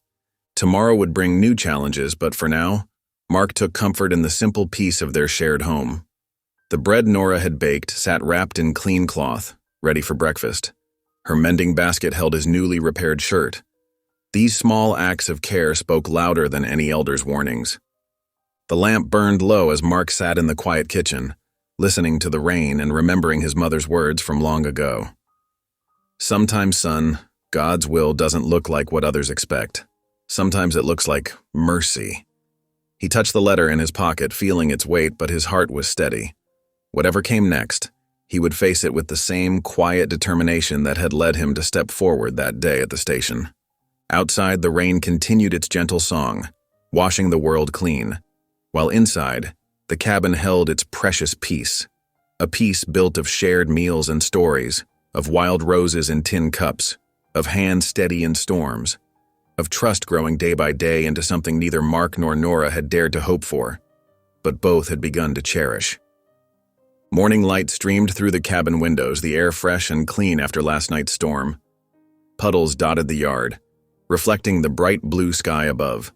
Tomorrow would bring new challenges, but for now, Mark took comfort in the simple peace of their shared home. The bread Nora had baked sat wrapped in clean cloth, ready for breakfast. Her mending basket held his newly repaired shirt. These small acts of care spoke louder than any elder's warnings. The lamp burned low as Mark sat in the quiet kitchen, listening to the rain and remembering his mother's words from long ago. "Sometimes, son, God's will doesn't look like what others expect. Sometimes it looks like mercy." He touched the letter in his pocket, feeling its weight, but his heart was steady. Whatever came next, he would face it with the same quiet determination that had led him to step forward that day at the station. Outside, the rain continued its gentle song, washing the world clean, while inside, the cabin held its precious peace, a peace built of shared meals and stories, of wild roses in tin cups, of hands steady in storms, of trust growing day by day into something neither Mark nor Nora had dared to hope for, but both had begun to cherish. Morning light streamed through the cabin windows, the air fresh and clean after last night's storm. Puddles dotted the yard, reflecting the bright blue sky above.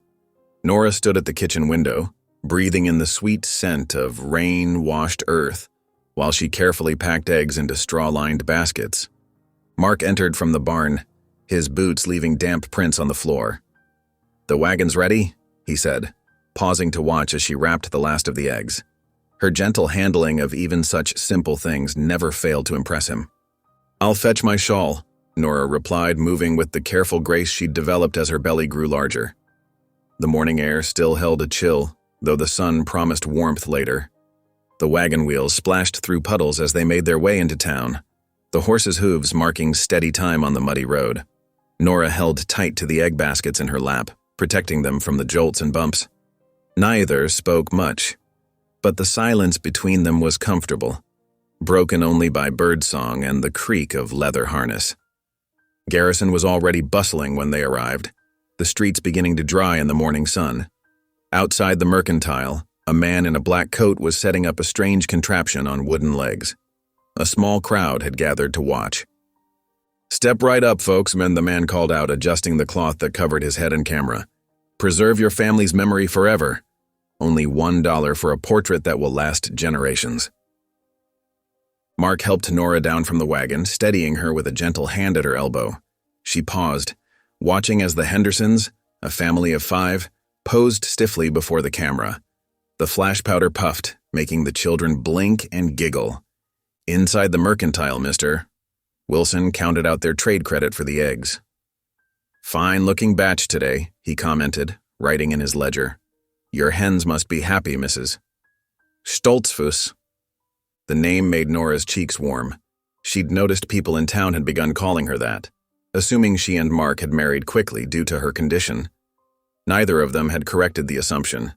Nora stood at the kitchen window, breathing in the sweet scent of rain-washed earth, while she carefully packed eggs into straw-lined baskets. Mark entered from the barn, his boots leaving damp prints on the floor. "The wagon's ready?" he said, pausing to watch as she wrapped the last of the eggs. Her gentle handling of even such simple things never failed to impress him. "I'll fetch my shawl," Nora replied, moving with the careful grace she'd developed as her belly grew larger. The morning air still held a chill, though the sun promised warmth later. The wagon wheels splashed through puddles as they made their way into town, the horses' hooves marking steady time on the muddy road. Nora held tight to the egg baskets in her lap, protecting them from the jolts and bumps. Neither spoke much, but the silence between them was comfortable, broken only by birdsong and the creak of leather harness. Garrison was already bustling when they arrived, the streets beginning to dry in the morning sun. Outside the mercantile, a man in a black coat was setting up a strange contraption on wooden legs. A small crowd had gathered to watch. "Step right up, folks," the man called out, adjusting the cloth that covered his head and camera. "Preserve your family's memory forever. Only $1 for a portrait that will last generations." Mark helped Nora down from the wagon, steadying her with a gentle hand at her elbow. She paused, watching as the Hendersons, a family of 5, posed stiffly before the camera. The flash powder puffed, making the children blink and giggle. Inside the mercantile, mister. Wilson counted out their trade credit for the eggs. Fine-looking batch today, he commented, writing in his ledger. Your hens must be happy, Mrs. Stoltzfuss. The name made Nora's cheeks warm. She'd noticed people in town had begun calling her that, assuming she and Mark had married quickly due to her condition. Neither of them had corrected the assumption.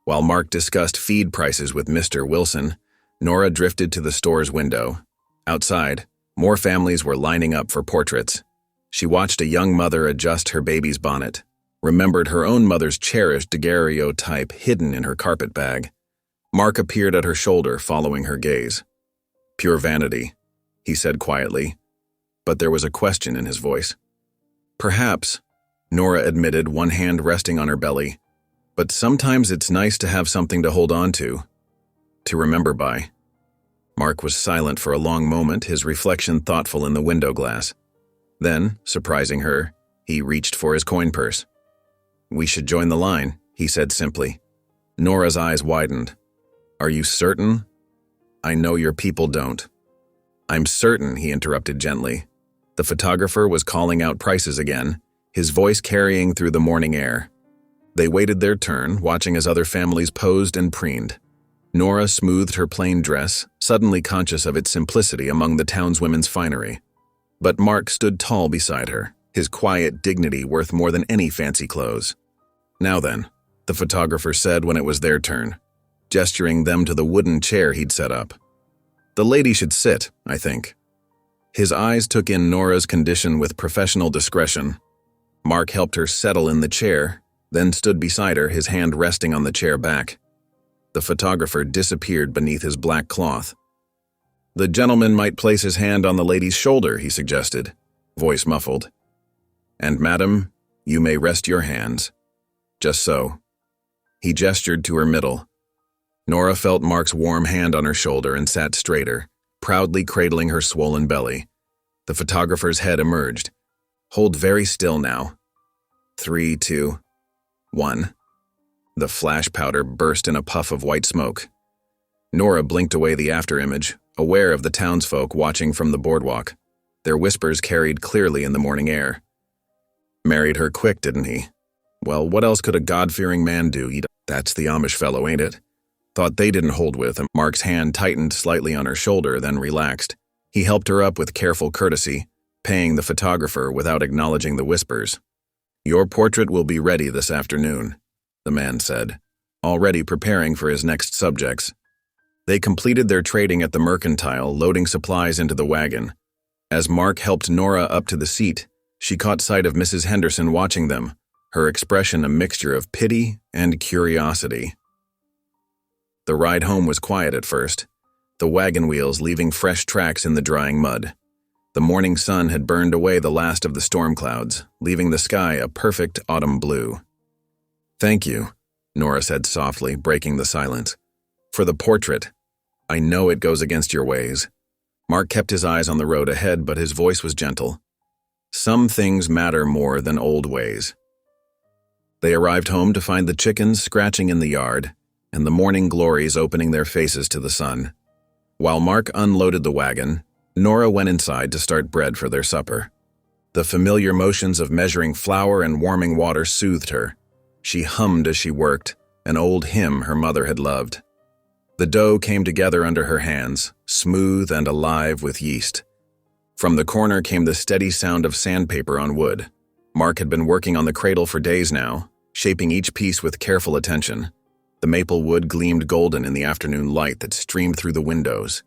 While Mark discussed feed prices with Mr. Wilson, Nora drifted to the store's window. Outside, more families were lining up for portraits. She watched a young mother adjust her baby's bonnet, remembered her own mother's cherished daguerreotype hidden in her carpet bag. Mark appeared at her shoulder, following her gaze. Pure vanity, he said quietly, but there was a question in his voice. Perhaps, Nora admitted, one hand resting on her belly, but sometimes it's nice to have something to hold on to remember by. Mark was silent for a long moment, his reflection thoughtful in the window glass. Then, surprising her, he reached for his coin purse. We should join the line, he said simply. Nora's eyes widened. Are you certain? I know your people don't. I'm certain, he interrupted gently. The photographer was calling out prices again, his voice carrying through the morning air. They waited their turn, watching as other families posed and preened. Nora smoothed her plain dress, suddenly conscious of its simplicity among the townswomen's finery. But Mark stood tall beside her, his quiet dignity worth more than any fancy clothes. Now then, the photographer said when it was their turn, gesturing them to the wooden chair he'd set up. The lady should sit, I think. His eyes took in Nora's condition with professional discretion. Mark helped her settle in the chair, then stood beside her, his hand resting on the chair back. The photographer disappeared beneath his black cloth. The gentleman might place his hand on the lady's shoulder, he suggested, voice muffled. And madam, you may rest your hands. Just so. He gestured to her middle. Nora felt Mark's warm hand on her shoulder and sat straighter, proudly cradling her swollen belly. The photographer's head emerged. Hold very still now. 3, 2, 1. The flash powder burst in a puff of white smoke. Nora blinked away the afterimage, aware of the townsfolk watching from the boardwalk. Their whispers carried clearly in the morning air. Married her quick, didn't he? Well, what else could a God-fearing man do? That's the Amish fellow, ain't it? Thought they didn't hold with him. Mark's hand tightened slightly on her shoulder, then relaxed. He helped her up with careful courtesy, paying the photographer without acknowledging the whispers. Your portrait will be ready this afternoon, the man said, already preparing for his next subjects. They completed their trading at the mercantile, loading supplies into the wagon. As Mark helped Nora up to the seat, she caught sight of Mrs. Henderson watching them, her expression a mixture of pity and curiosity. The ride home was quiet at first, the wagon wheels leaving fresh tracks in the drying mud. The morning sun had burned away the last of the storm clouds, leaving the sky a perfect autumn blue. Thank you, Nora said softly, breaking the silence. For the portrait. I know it goes against your ways. Mark kept his eyes on the road ahead, but his voice was gentle. Some things matter more than old ways. They arrived home to find the chickens scratching in the yard, and the morning glories opening their faces to the sun. While Mark unloaded the wagon, Nora went inside to start bread for their supper. The familiar motions of measuring flour and warming water soothed her. She hummed as she worked, an old hymn her mother had loved. The dough came together under her hands, smooth and alive with yeast. From the corner came the steady sound of sandpaper on wood. Mark had been working on the cradle for days now, shaping each piece with careful attention. The maple wood gleamed golden in the afternoon light that streamed through the windows.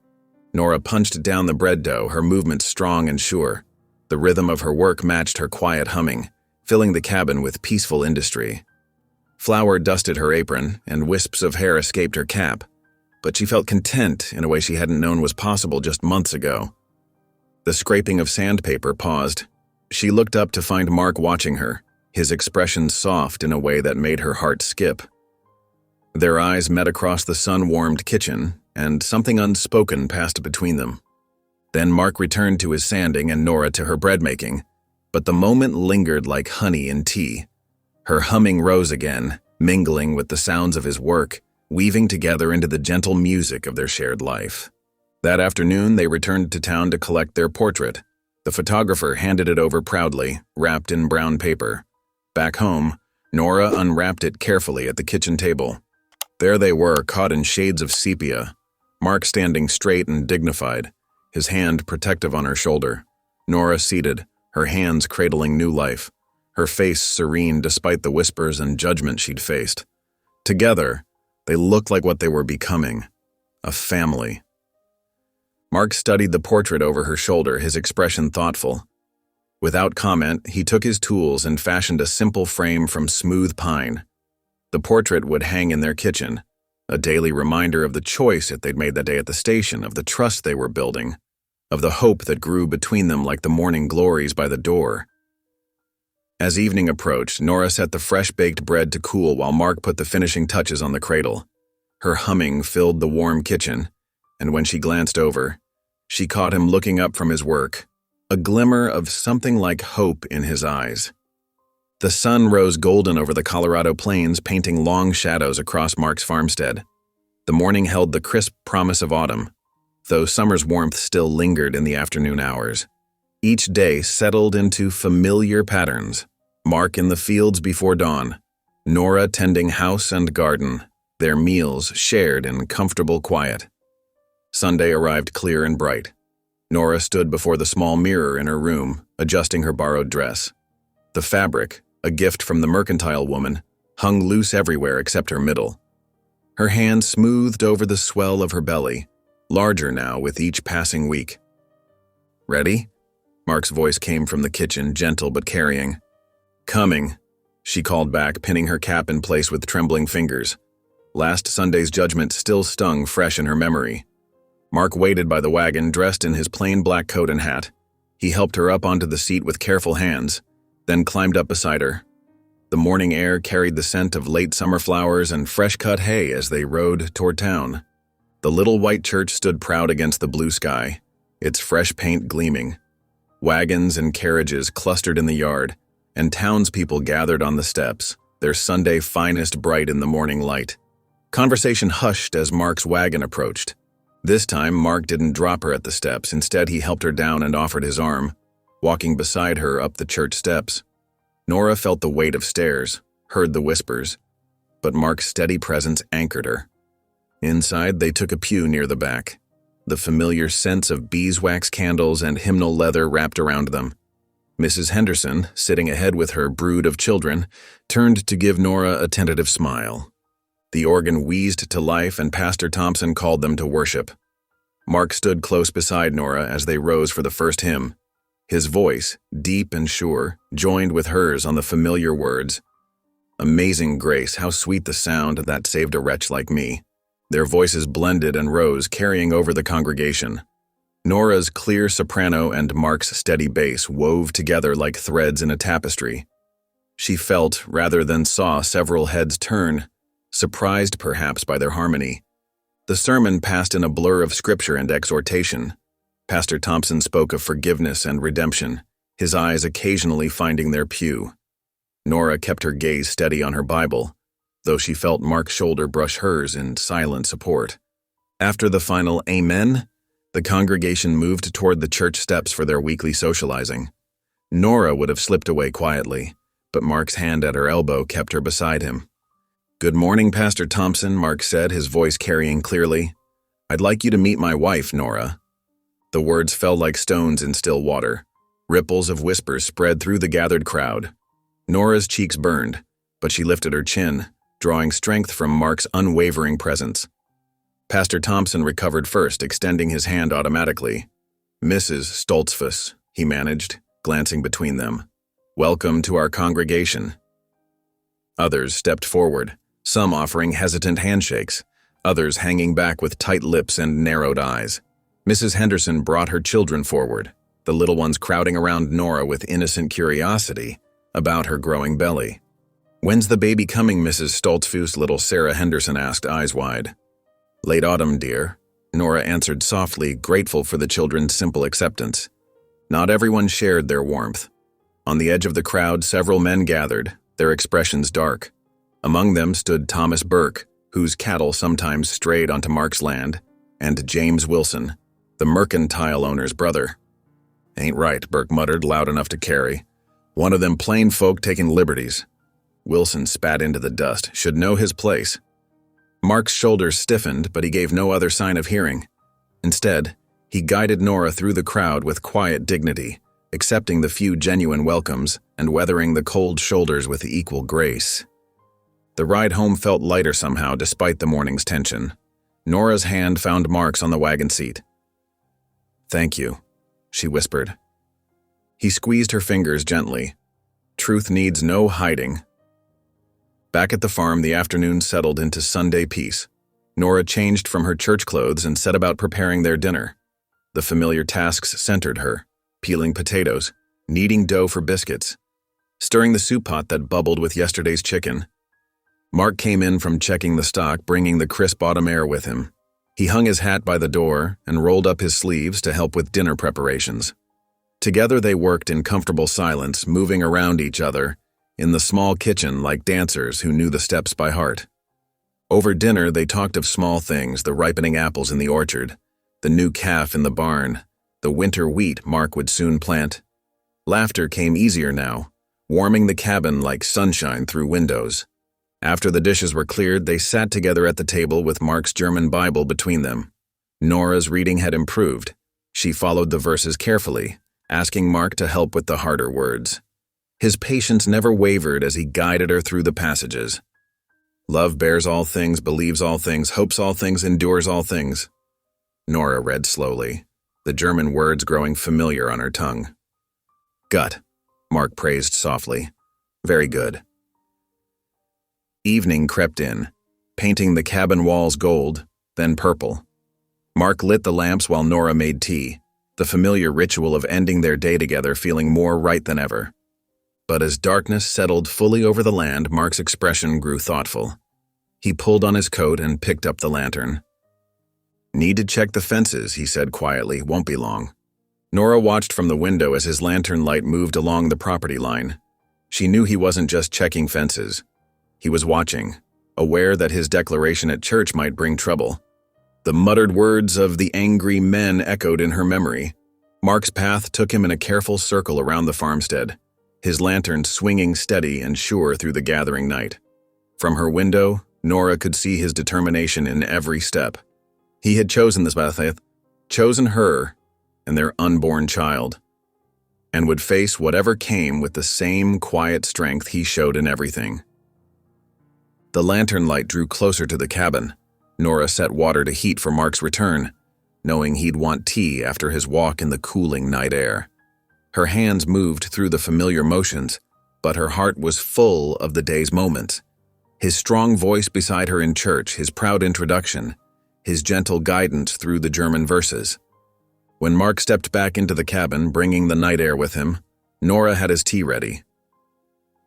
Nora punched down the bread dough, her movements strong and sure. The rhythm of her work matched her quiet humming, filling the cabin with peaceful industry. Flour dusted her apron, and wisps of hair escaped her cap, but she felt content in a way she hadn't known was possible just months ago. The scraping of sandpaper paused. She looked up to find Mark watching her, his expression soft in a way that made her heart skip. Their eyes met across the sun-warmed kitchen, and something unspoken passed between them. Then Mark returned to his sanding and Nora to her bread-making. But the moment lingered like honey in tea. Her humming rose again, mingling with the sounds of his work, weaving together into the gentle music of their shared life. That afternoon, they returned to town to collect their portrait. The photographer handed it over proudly, wrapped in brown paper. Back home, Nora unwrapped it carefully at the kitchen table. There they were, caught in shades of sepia. Mark standing straight and dignified, his hand protective on her shoulder. Nora seated, her hands cradling new life, her face serene despite the whispers and judgment she'd faced. Together, they looked like what they were becoming, a family. Mark studied the portrait over her shoulder, his expression thoughtful. Without comment, he took his tools and fashioned a simple frame from smooth pine. The portrait would hang in their kitchen, a daily reminder of the choice that they'd made that day at the station, of the trust they were building, of the hope that grew between them like the morning glories by the door. As evening approached, Nora set the fresh-baked bread to cool while Mark put the finishing touches on the cradle. Her humming filled the warm kitchen, and when she glanced over, she caught him looking up from his work, a glimmer of something like hope in his eyes. The sun rose golden over the Colorado plains, painting long shadows across Mark's farmstead. The morning held the crisp promise of autumn, though summer's warmth still lingered in the afternoon hours. Each day settled into familiar patterns. Mark in the fields before dawn, Nora tending house and garden, their meals shared in comfortable quiet. Sunday arrived clear and bright. Nora stood before the small mirror in her room, adjusting her borrowed dress. The fabric, a gift from the mercantile woman, hung loose everywhere except her middle. Her hand smoothed over the swell of her belly, larger now with each passing week. "Ready?" Mark's voice came from the kitchen, gentle but carrying. "Coming," she called back, pinning her cap in place with trembling fingers. Last Sunday's judgment still stung fresh in her memory. Mark waited by the wagon, dressed in his plain black coat and hat. He helped her up onto the seat with careful hands, then climbed up beside her. The morning air carried the scent of late summer flowers and fresh-cut hay as they rode toward town. The little white church stood proud against the blue sky, its fresh paint gleaming. Wagons and carriages clustered in the yard, and townspeople gathered on the steps, their Sunday finest bright in the morning light. Conversation hushed as Mark's wagon approached. This time, Mark didn't drop her at the steps. Instead, he helped her down and offered his arm, walking beside her up the church steps. Nora felt the weight of stairs, heard the whispers, but Mark's steady presence anchored her. Inside, they took a pew near the back, the familiar scents of beeswax candles and hymnal leather wrapped around them. Mrs. Henderson, sitting ahead with her brood of children, turned to give Nora a tentative smile. The organ wheezed to life, and Pastor Thompson called them to worship. Mark stood close beside Nora as they rose for the first hymn. His voice, deep and sure, joined with hers on the familiar words, "Amazing grace, how sweet the sound that saved a wretch like me." Their voices blended and rose, carrying over the congregation. Nora's clear soprano and Mark's steady bass wove together like threads in a tapestry. She felt, rather than saw, several heads turn, surprised perhaps by their harmony. The sermon passed in a blur of scripture and exhortation. Pastor Thompson spoke of forgiveness and redemption, his eyes occasionally finding their pew. Nora kept her gaze steady on her Bible, though she felt Mark's shoulder brush hers in silent support. After the final Amen, the congregation moved toward the church steps for their weekly socializing. Nora would have slipped away quietly, but Mark's hand at her elbow kept her beside him. "Good morning, Pastor Thompson," Mark said, his voice carrying clearly. "I'd like you to meet my wife, Nora." The words fell like stones in still water. Ripples of whispers spread through the gathered crowd. Nora's cheeks burned, but she lifted her chin, drawing strength from Mark's unwavering presence. Pastor Thompson recovered first, extending his hand automatically. "Mrs. Stoltzfus," he managed, glancing between them. "Welcome to our congregation." Others stepped forward, some offering hesitant handshakes, others hanging back with tight lips and narrowed eyes. Mrs. Henderson brought her children forward, the little ones crowding around Nora with innocent curiosity about her growing belly. "When's the baby coming, Mrs. Stoltzfus?" little Sarah Henderson asked, eyes wide. "Late autumn, dear," Nora answered softly, grateful for the children's simple acceptance. Not everyone shared their warmth. On the edge of the crowd, several men gathered, their expressions dark. Among them stood Thomas Burke, whose cattle sometimes strayed onto Mark's land, and James Wilson, the mercantile owner's brother. "Ain't right," Burke muttered, loud enough to carry. "One of them plain folk taking liberties." Wilson spat into the dust, should know his place. Mark's shoulders stiffened, but he gave no other sign of hearing. Instead, he guided Nora through the crowd with quiet dignity, accepting the few genuine welcomes and weathering the cold shoulders with equal grace. The ride home felt lighter somehow despite the morning's tension. Nora's hand found Mark's on the wagon seat. "Thank you," she whispered. He squeezed her fingers gently. Truth needs no hiding. Back at the farm, the afternoon settled into Sunday peace. Nora changed from her church clothes and set about preparing their dinner. The familiar tasks centered her, peeling potatoes, kneading dough for biscuits, stirring the soup pot that bubbled with yesterday's chicken. Mark came in from checking the stock, bringing the crisp autumn air with him. He hung his hat by the door and rolled up his sleeves to help with dinner preparations. Together they worked in comfortable silence, moving around each other, in the small kitchen like dancers who knew the steps by heart. Over dinner they talked of small things, the ripening apples in the orchard, the new calf in the barn, the winter wheat Mark would soon plant. Laughter came easier now, warming the cabin like sunshine through windows. After the dishes were cleared, they sat together at the table with Mark's German Bible between them. Nora's reading had improved. She followed the verses carefully, asking Mark to help with the harder words. His patience never wavered as he guided her through the passages. "Love bears all things, believes all things, hopes all things, endures all things." Nora read slowly, the German words growing familiar on her tongue. "Gut," Mark praised softly. "Very good." Evening crept in, painting the cabin walls gold, then purple. Mark lit the lamps while Nora made tea, the familiar ritual of ending their day together feeling more right than ever. But as darkness settled fully over the land, Mark's expression grew thoughtful. He pulled on his coat and picked up the lantern. "Need to check the fences," he said quietly. "Won't be long." Nora watched from the window as his lantern light moved along the property line. She knew he wasn't just checking fences. He was watching, aware that his declaration at church might bring trouble. The muttered words of the angry men echoed in her memory. Mark's path took him in a careful circle around the farmstead, his lantern swinging steady and sure through the gathering night. From her window, Nora could see his determination in every step. He had chosen this path, chosen her and their unborn child, and would face whatever came with the same quiet strength he showed in everything. The lantern light drew closer to the cabin. Nora set water to heat for Mark's return, knowing he'd want tea after his walk in the cooling night air. Her hands moved through the familiar motions, but her heart was full of the day's moments. His strong voice beside her in church, his proud introduction, his gentle guidance through the German verses. When Mark stepped back into the cabin, bringing the night air with him, Nora had his tea ready.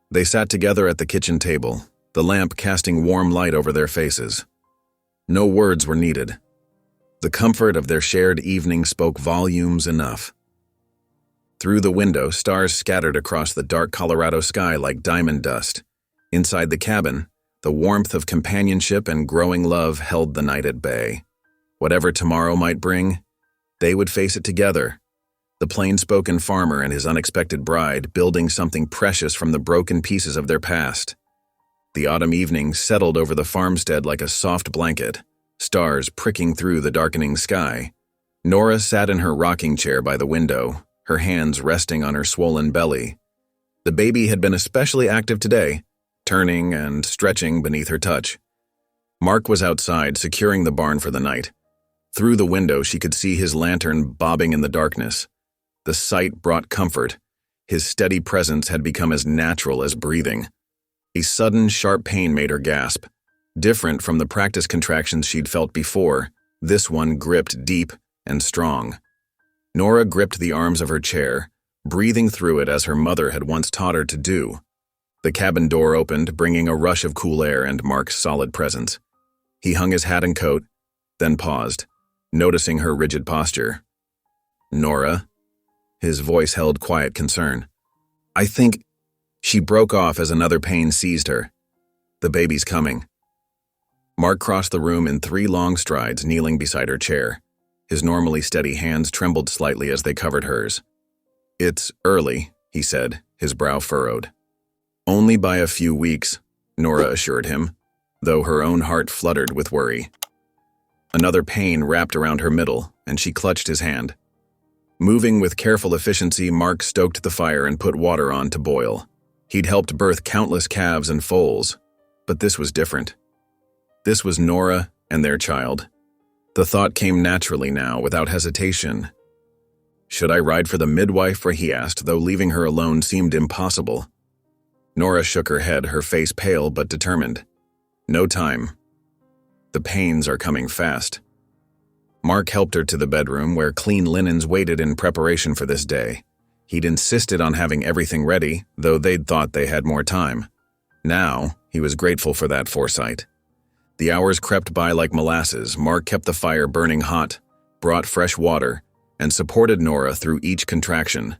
They sat together at the kitchen table, the lamp casting warm light over their faces. No words were needed. The comfort of their shared evening spoke volumes enough. Through the window, stars scattered across the dark Colorado sky like diamond dust. Inside the cabin, the warmth of companionship and growing love held the night at bay. Whatever tomorrow might bring, they would face it together. The plain-spoken farmer and his unexpected bride building something precious from the broken pieces of their past. The autumn evening settled over the farmstead like a soft blanket, stars pricking through the darkening sky. Nora sat in her rocking chair by the window, her hands resting on her swollen belly. The baby had been especially active today, turning and stretching beneath her touch. Mark was outside, securing the barn for the night. Through the window, she could see his lantern bobbing in the darkness. The sight brought comfort. His steady presence had become as natural as breathing. A sudden, sharp pain made her gasp. Different from the practice contractions she'd felt before, this one gripped deep and strong. Nora gripped the arms of her chair, breathing through it as her mother had once taught her to do. The cabin door opened, bringing a rush of cool air and Mark's solid presence. He hung his hat and coat, then paused, noticing her rigid posture. "Nora?" His voice held quiet concern. I think—" She broke off as another pain seized her. "The baby's coming." Mark crossed the room in 3 long strides, kneeling beside her chair. His normally steady hands trembled slightly as they covered hers. "It's early," he said, his brow furrowed. "Only by a few weeks," Nora assured him, though her own heart fluttered with worry. Another pain wrapped around her middle, and she clutched his hand. Moving with careful efficiency, Mark stoked the fire and put water on to boil. He'd helped birth countless calves and foals, but this was different. This was Nora and their child. The thought came naturally now, without hesitation. "Should I ride for the midwife?" he asked, though leaving her alone seemed impossible. Nora shook her head, her face pale but determined. "No time. The pains are coming fast." Mark helped her to the bedroom, where clean linens waited in preparation for this day. He'd insisted on having everything ready, though they'd thought they had more time. Now, he was grateful for that foresight. The hours crept by like molasses. Mark kept the fire burning hot, brought fresh water, and supported Nora through each contraction.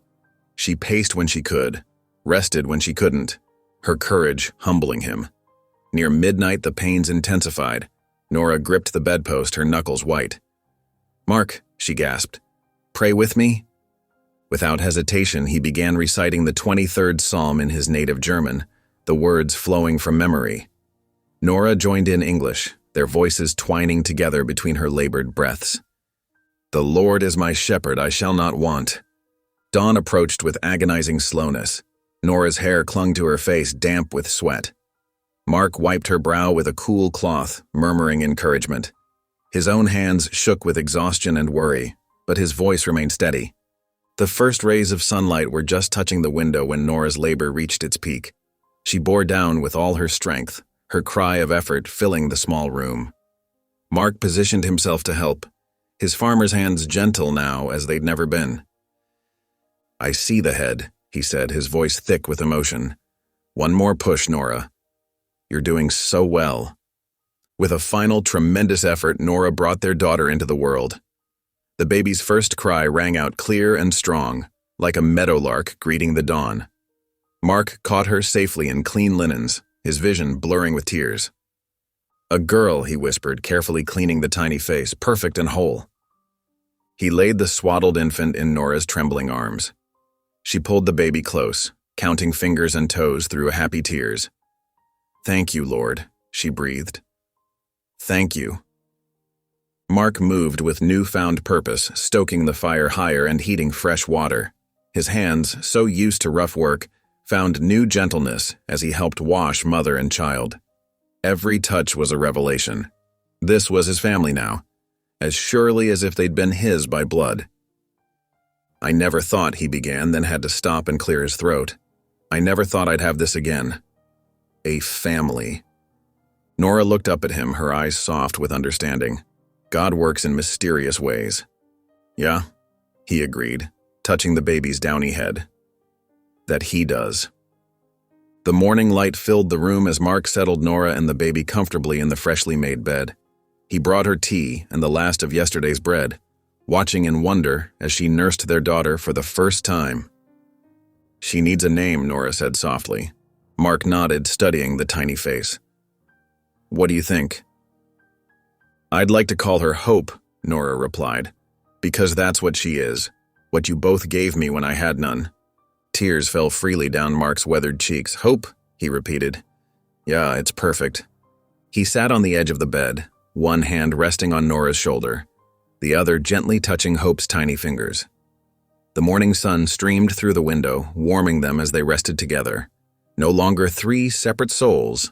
She paced when she could, rested when she couldn't, her courage humbling him. Near midnight, the pains intensified. Nora gripped the bedpost, her knuckles white. "Mark," she gasped, "pray with me?" Without hesitation, he began reciting the 23rd Psalm in his native German, the words flowing from memory. Nora joined in English, their voices twining together between her labored breaths. "The Lord is my shepherd, I shall not want." Dawn approached with agonizing slowness. Nora's hair clung to her face, damp with sweat. Mark wiped her brow with a cool cloth, murmuring encouragement. His own hands shook with exhaustion and worry, but his voice remained steady. The first rays of sunlight were just touching the window when Nora's labor reached its peak. She bore down with all her strength, her cry of effort filling the small room. Mark positioned himself to help, his farmer's hands gentle now as they'd never been. "I see the head," he said, his voice thick with emotion. "One more push, Nora. You're doing so well." With a final tremendous effort, Nora brought their daughter into the world. The baby's first cry rang out clear and strong, like a meadowlark greeting the dawn. Mark caught her safely in clean linens, his vision blurring with tears. "A girl," he whispered, carefully cleaning the tiny face, perfect and whole. He laid the swaddled infant in Nora's trembling arms. She pulled the baby close, counting fingers and toes through happy tears. "Thank you, Lord," she breathed. "Thank you." Mark moved with newfound purpose, stoking the fire higher and heating fresh water. His hands, so used to rough work, found new gentleness as he helped wash mother and child. Every touch was a revelation. This was his family now, as surely as if they'd been his by blood. "I never thought," he began, then had to stop and clear his throat. "I never thought I'd have this again. A family." Nora looked up at him, her eyes soft with understanding. God works in mysterious ways. "Yeah," he agreed, touching the baby's downy head. "That he does." The morning light filled the room as Mark settled Nora and the baby comfortably in the freshly made bed. He brought her tea and the last of yesterday's bread, watching in wonder as she nursed their daughter for the first time. "She needs a name," Nora said softly. Mark nodded, studying the tiny face. "What do you think?" "I'd like to call her Hope," Nora replied, "because that's what she is, what you both gave me when I had none." Tears fell freely down Mark's weathered cheeks. "Hope," he repeated. "Yeah, it's perfect." He sat on the edge of the bed, one hand resting on Nora's shoulder, the other gently touching Hope's tiny fingers. The morning sun streamed through the window, warming them as they rested together. No longer 3 separate souls,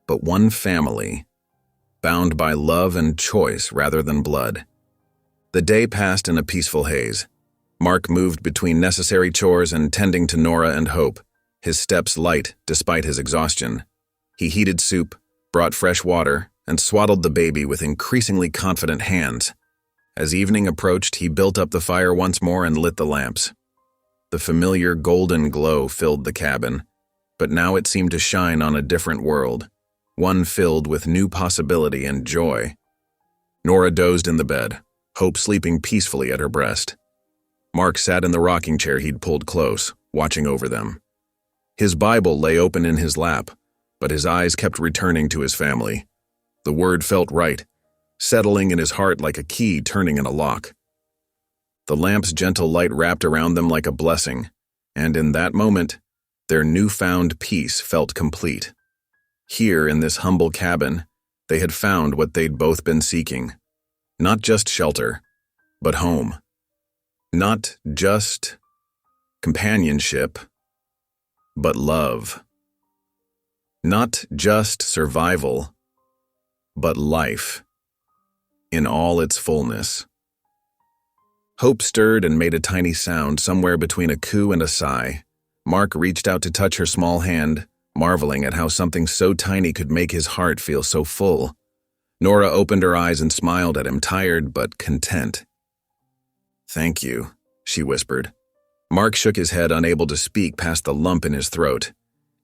but one family, bound by love and choice rather than blood. The day passed in a peaceful haze. Mark moved between necessary chores and tending to Nora and Hope, his steps light despite his exhaustion. He heated soup, brought fresh water, and swaddled the baby with increasingly confident hands. As evening approached, he built up the fire once more and lit the lamps. The familiar golden glow filled the cabin, but now it seemed to shine on a different world, one filled with new possibility and joy. Nora dozed in the bed, Hope sleeping peacefully at her breast. Mark sat in the rocking chair he'd pulled close, watching over them. His Bible lay open in his lap, but his eyes kept returning to his family. The word felt right, settling in his heart like a key turning in a lock. The lamp's gentle light wrapped around them like a blessing, and in that moment, their newfound peace felt complete. Here in this humble cabin, they had found what they'd both been seeking. Not just shelter, but home. Not just companionship, but love. Not just survival, but life, in all its fullness. Hope stirred and made a tiny sound somewhere between a coo and a sigh. Mark reached out to touch her small hand, marveling at how something so tiny could make his heart feel so full. Nora opened her eyes and smiled at him, tired but content. "Thank you," she whispered. Mark shook his head, unable to speak past the lump in his throat.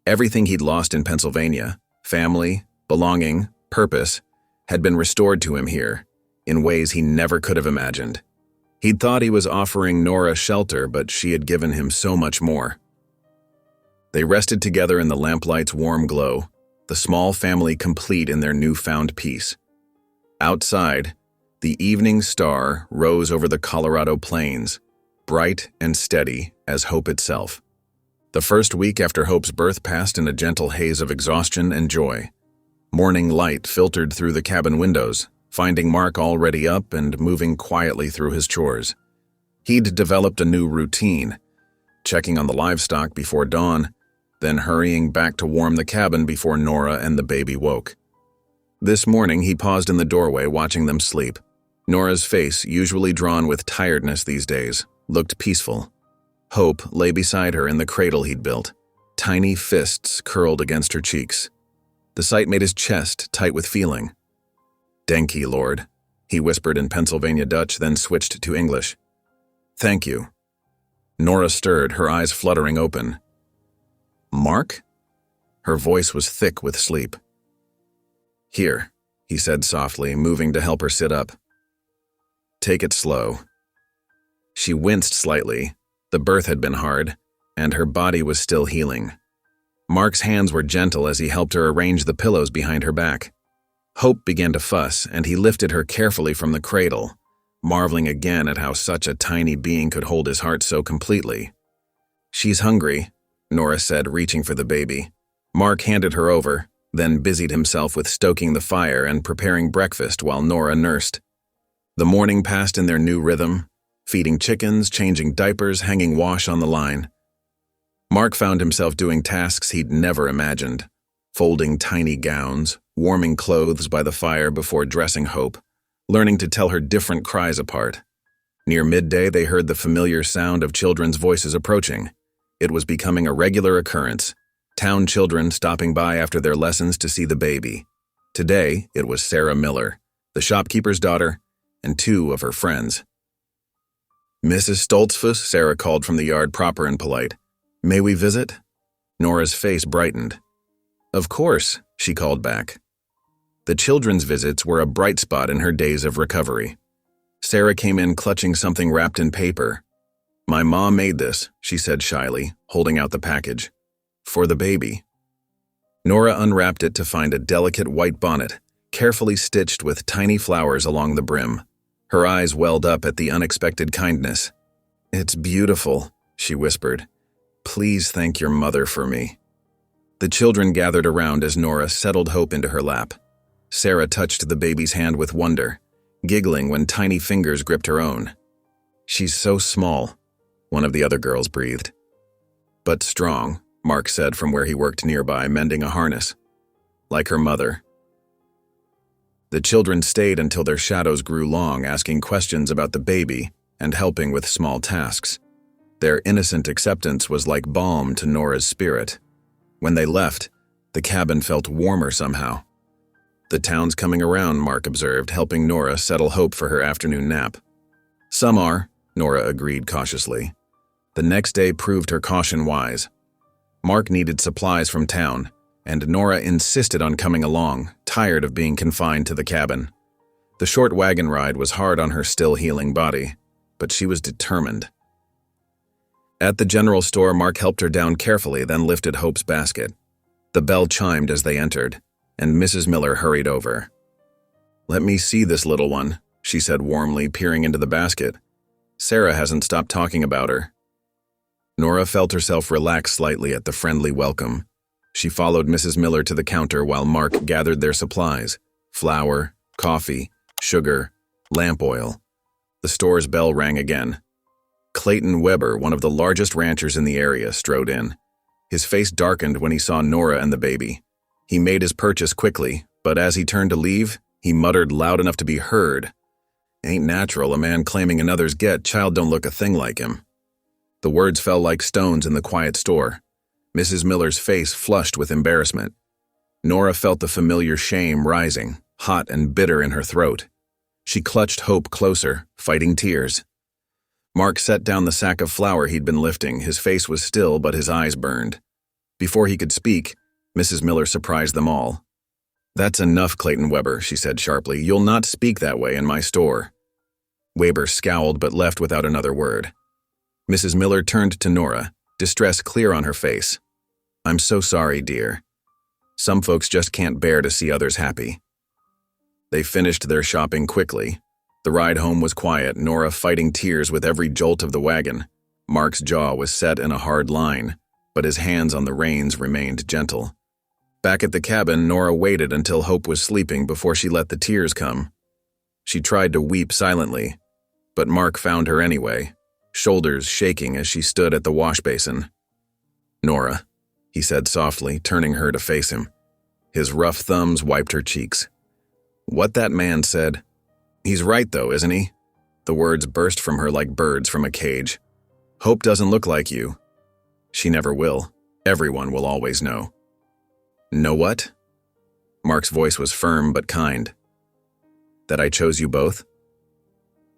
Everything he'd lost in Pennsylvania, family, belonging, purpose, had been restored to him here, in ways he never could have imagined. He'd thought he was offering Nora shelter, but she had given him so much more. They rested together in the lamplight's warm glow, the small family complete in their newfound peace. Outside, the evening star rose over the Colorado plains, bright and steady as hope itself. The first week after Hope's birth passed in a gentle haze of exhaustion and joy. Morning light filtered through the cabin windows, finding Mark already up and moving quietly through his chores. He'd developed a new routine, checking on the livestock before dawn, then hurrying back to warm the cabin before Nora and the baby woke. This morning, he paused in the doorway watching them sleep. Nora's face, usually drawn with tiredness these days, looked peaceful. Hope lay beside her in the cradle he'd built, tiny fists curled against her cheeks. The sight made his chest tight with feeling. "Denki, Lord," he whispered in Pennsylvania Dutch, then switched to English. "Thank you." Nora stirred, her eyes fluttering open. "Mark?" Her voice was thick with sleep. "Here," he said softly, moving to help her sit up. "Take it slow." She winced slightly. The birth had been hard, and her body was still healing. Mark's hands were gentle as he helped her arrange the pillows behind her back. Hope began to fuss, and he lifted her carefully from the cradle, marveling again at how such a tiny being could hold his heart so completely. "She's hungry," Nora said, reaching for the baby. Mark handed her over, then busied himself with stoking the fire and preparing breakfast while Nora nursed. The morning passed in their new rhythm, feeding chickens, changing diapers, hanging wash on the line. Mark found himself doing tasks he'd never imagined, folding tiny gowns, warming clothes by the fire before dressing Hope, learning to tell her different cries apart. Near midday, they heard the familiar sound of children's voices approaching. It was becoming a regular occurrence, town children stopping by after their lessons to see the baby. Today, it was Sarah Miller, the shopkeeper's daughter, and two of her friends. "Mrs. Stoltzfus," Sarah called from the yard, proper and polite. "May we visit?" Nora's face brightened. "Of course," she called back. The children's visits were a bright spot in her days of recovery. Sarah came in clutching something wrapped in paper. "My mom made this," she said shyly, holding out the package. "For the baby." Nora unwrapped it to find a delicate white bonnet, carefully stitched with tiny flowers along the brim. Her eyes welled up at the unexpected kindness. "It's beautiful," she whispered. "Please thank your mother for me." The children gathered around as Nora settled Hope into her lap. Sarah touched the baby's hand with wonder, giggling when tiny fingers gripped her own. "She's so small," one of the other girls breathed. "But strong," Mark said from where he worked nearby, mending a harness. "Like her mother." The children stayed until their shadows grew long, asking questions about the baby and helping with small tasks. Their innocent acceptance was like balm to Nora's spirit. When they left, the cabin felt warmer somehow. "The town's coming around," Mark observed, helping Nora settle Hope for her afternoon nap. "Some are," Nora agreed cautiously. The next day proved her caution wise. Mark needed supplies from town, and Nora insisted on coming along, tired of being confined to the cabin. The short wagon ride was hard on her still healing body, but she was determined. At the general store, Mark helped her down carefully, then lifted Hope's basket. The bell chimed as they entered, and Mrs. Miller hurried over. "Let me see this little one," she said warmly, peering into the basket. "Sarah hasn't stopped talking about her." Nora felt herself relax slightly at the friendly welcome. She followed Mrs. Miller to the counter while Mark gathered their supplies: flour, coffee, sugar, lamp oil. The store's bell rang again. Clayton Weber, one of the largest ranchers in the area, strode in. His face darkened when he saw Nora and the baby. He made his purchase quickly, but as he turned to leave, he muttered loud enough to be heard, "Ain't natural, a man claiming another's get, child don't look a thing like him." The words fell like stones in the quiet store. Mrs. Miller's face flushed with embarrassment. Nora felt the familiar shame rising, hot and bitter in her throat. She clutched Hope closer, fighting tears. Mark set down the sack of flour he'd been lifting. His face was still, but his eyes burned. Before he could speak, Mrs. Miller surprised them all. "That's enough, Clayton Weber," she said sharply. "You'll not speak that way in my store." Weber scowled but left without another word. Mrs. Miller turned to Nora, distress clear on her face. "I'm so sorry, dear. Some folks just can't bear to see others happy." They finished their shopping quickly. The ride home was quiet, Nora fighting tears with every jolt of the wagon. Mark's jaw was set in a hard line, but his hands on the reins remained gentle. Back at the cabin, Nora waited until Hope was sleeping before she let the tears come. She tried to weep silently, but Mark found her anyway, shoulders shaking as she stood at the wash basin. "Nora," he said softly, turning her to face him. His rough thumbs wiped her cheeks. "What that man said, he's right though, isn't he?" The words burst from her like birds from a cage. "Hope doesn't look like you. She never will. Everyone will always know." "Know what?" Mark's voice was firm but kind. "That I chose you both?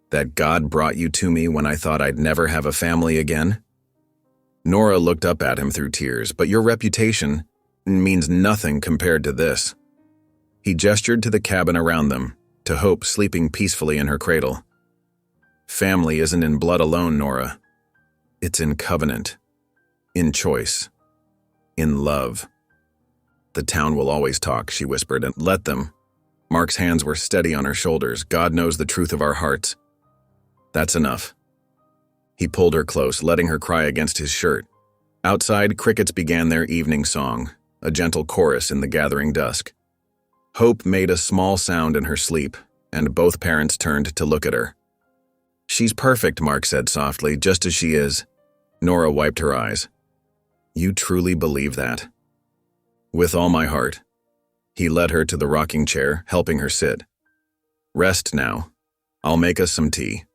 That God brought you to me when I thought I'd never have a family again?" Nora looked up at him through tears. "But your reputation means nothing compared to this." He gestured to the cabin around them, to Hope sleeping peacefully in her cradle. "Family isn't in blood alone, Nora. It's in covenant, in choice, in love." "The town will always talk," she whispered, "and let them." Mark's hands were steady on her shoulders. "God knows the truth of our hearts. That's enough." He pulled her close, letting her cry against his shirt. Outside, crickets began their evening song, a gentle chorus in the gathering dusk. Hope made a small sound in her sleep, and both parents turned to look at her. "She's perfect," Mark said softly, "just as she is." Nora wiped her eyes. "You truly believe that?" "With all my heart." He led her to the rocking chair, helping her sit. "Rest now. I'll make us some tea."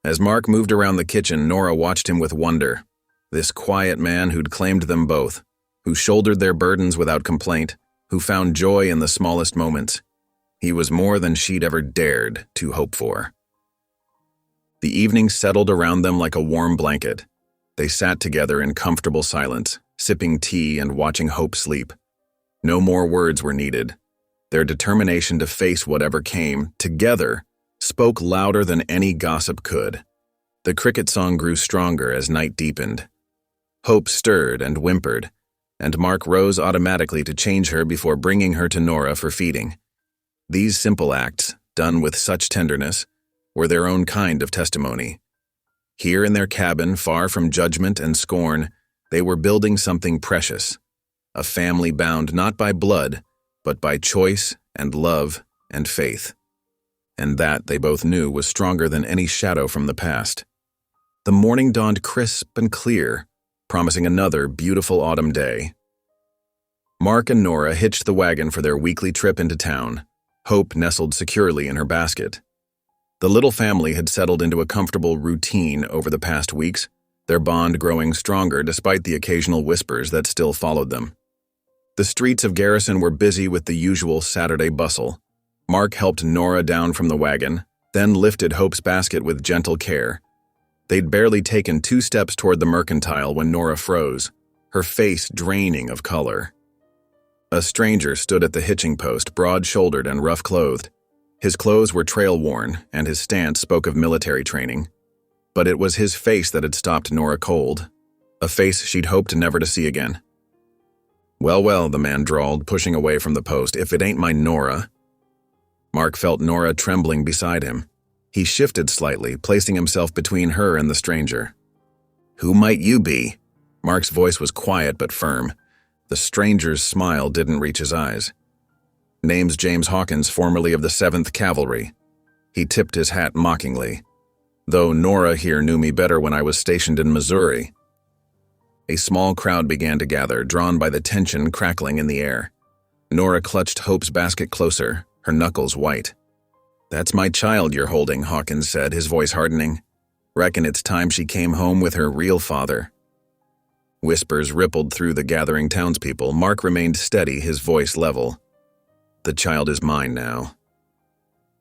As Mark moved around the kitchen, Nora watched him with wonder. This quiet man who'd claimed them both, who shouldered their burdens without complaint, who found joy in the smallest moments. He was more than she'd ever dared to hope for. The evening settled around them like a warm blanket. They sat together in comfortable silence, sipping tea and watching Hope sleep. No more words were needed. Their determination to face whatever came, together, spoke louder than any gossip could. The cricket song grew stronger as night deepened. Hope stirred and whimpered, and Mark rose automatically to change her before bringing her to Nora for feeding. These simple acts, done with such tenderness, were their own kind of testimony. Here in their cabin, far from judgment and scorn, they were building something precious, a family bound not by blood, but by choice and love and faith. And that, they both knew, was stronger than any shadow from the past. The morning dawned crisp and clear, promising another beautiful autumn day. Mark and Nora hitched the wagon for their weekly trip into town, Hope nestled securely in her basket. The little family had settled into a comfortable routine over the past weeks, their bond growing stronger despite the occasional whispers that still followed them. The streets of Garrison were busy with the usual Saturday bustle. Mark helped Nora down from the wagon, then lifted Hope's basket with gentle care. They'd barely taken 2 steps toward the mercantile when Nora froze, her face draining of color. A stranger stood at the hitching post, broad-shouldered and rough-clothed. His clothes were trail-worn, and his stance spoke of military training. But it was his face that had stopped Nora cold, a face she'd hoped never to see again. "Well, well," the man drawled, pushing away from the post, "if it ain't my Nora." Mark felt Nora trembling beside him. He shifted slightly, placing himself between her and the stranger. "Who might you be?" Mark's voice was quiet but firm. The stranger's smile didn't reach his eyes. "Name's James Hawkins, formerly of the 7th Cavalry." He tipped his hat mockingly. "Though Nora here knew me better when I was stationed in Missouri." A small crowd began to gather, drawn by the tension crackling in the air. Nora clutched Hope's basket closer, her knuckles white. "That's my child you're holding," Hawkins said, his voice hardening. "Reckon it's time she came home with her real father." Whispers rippled through the gathering townspeople. Mark remained steady, his voice level. "The child is mine now.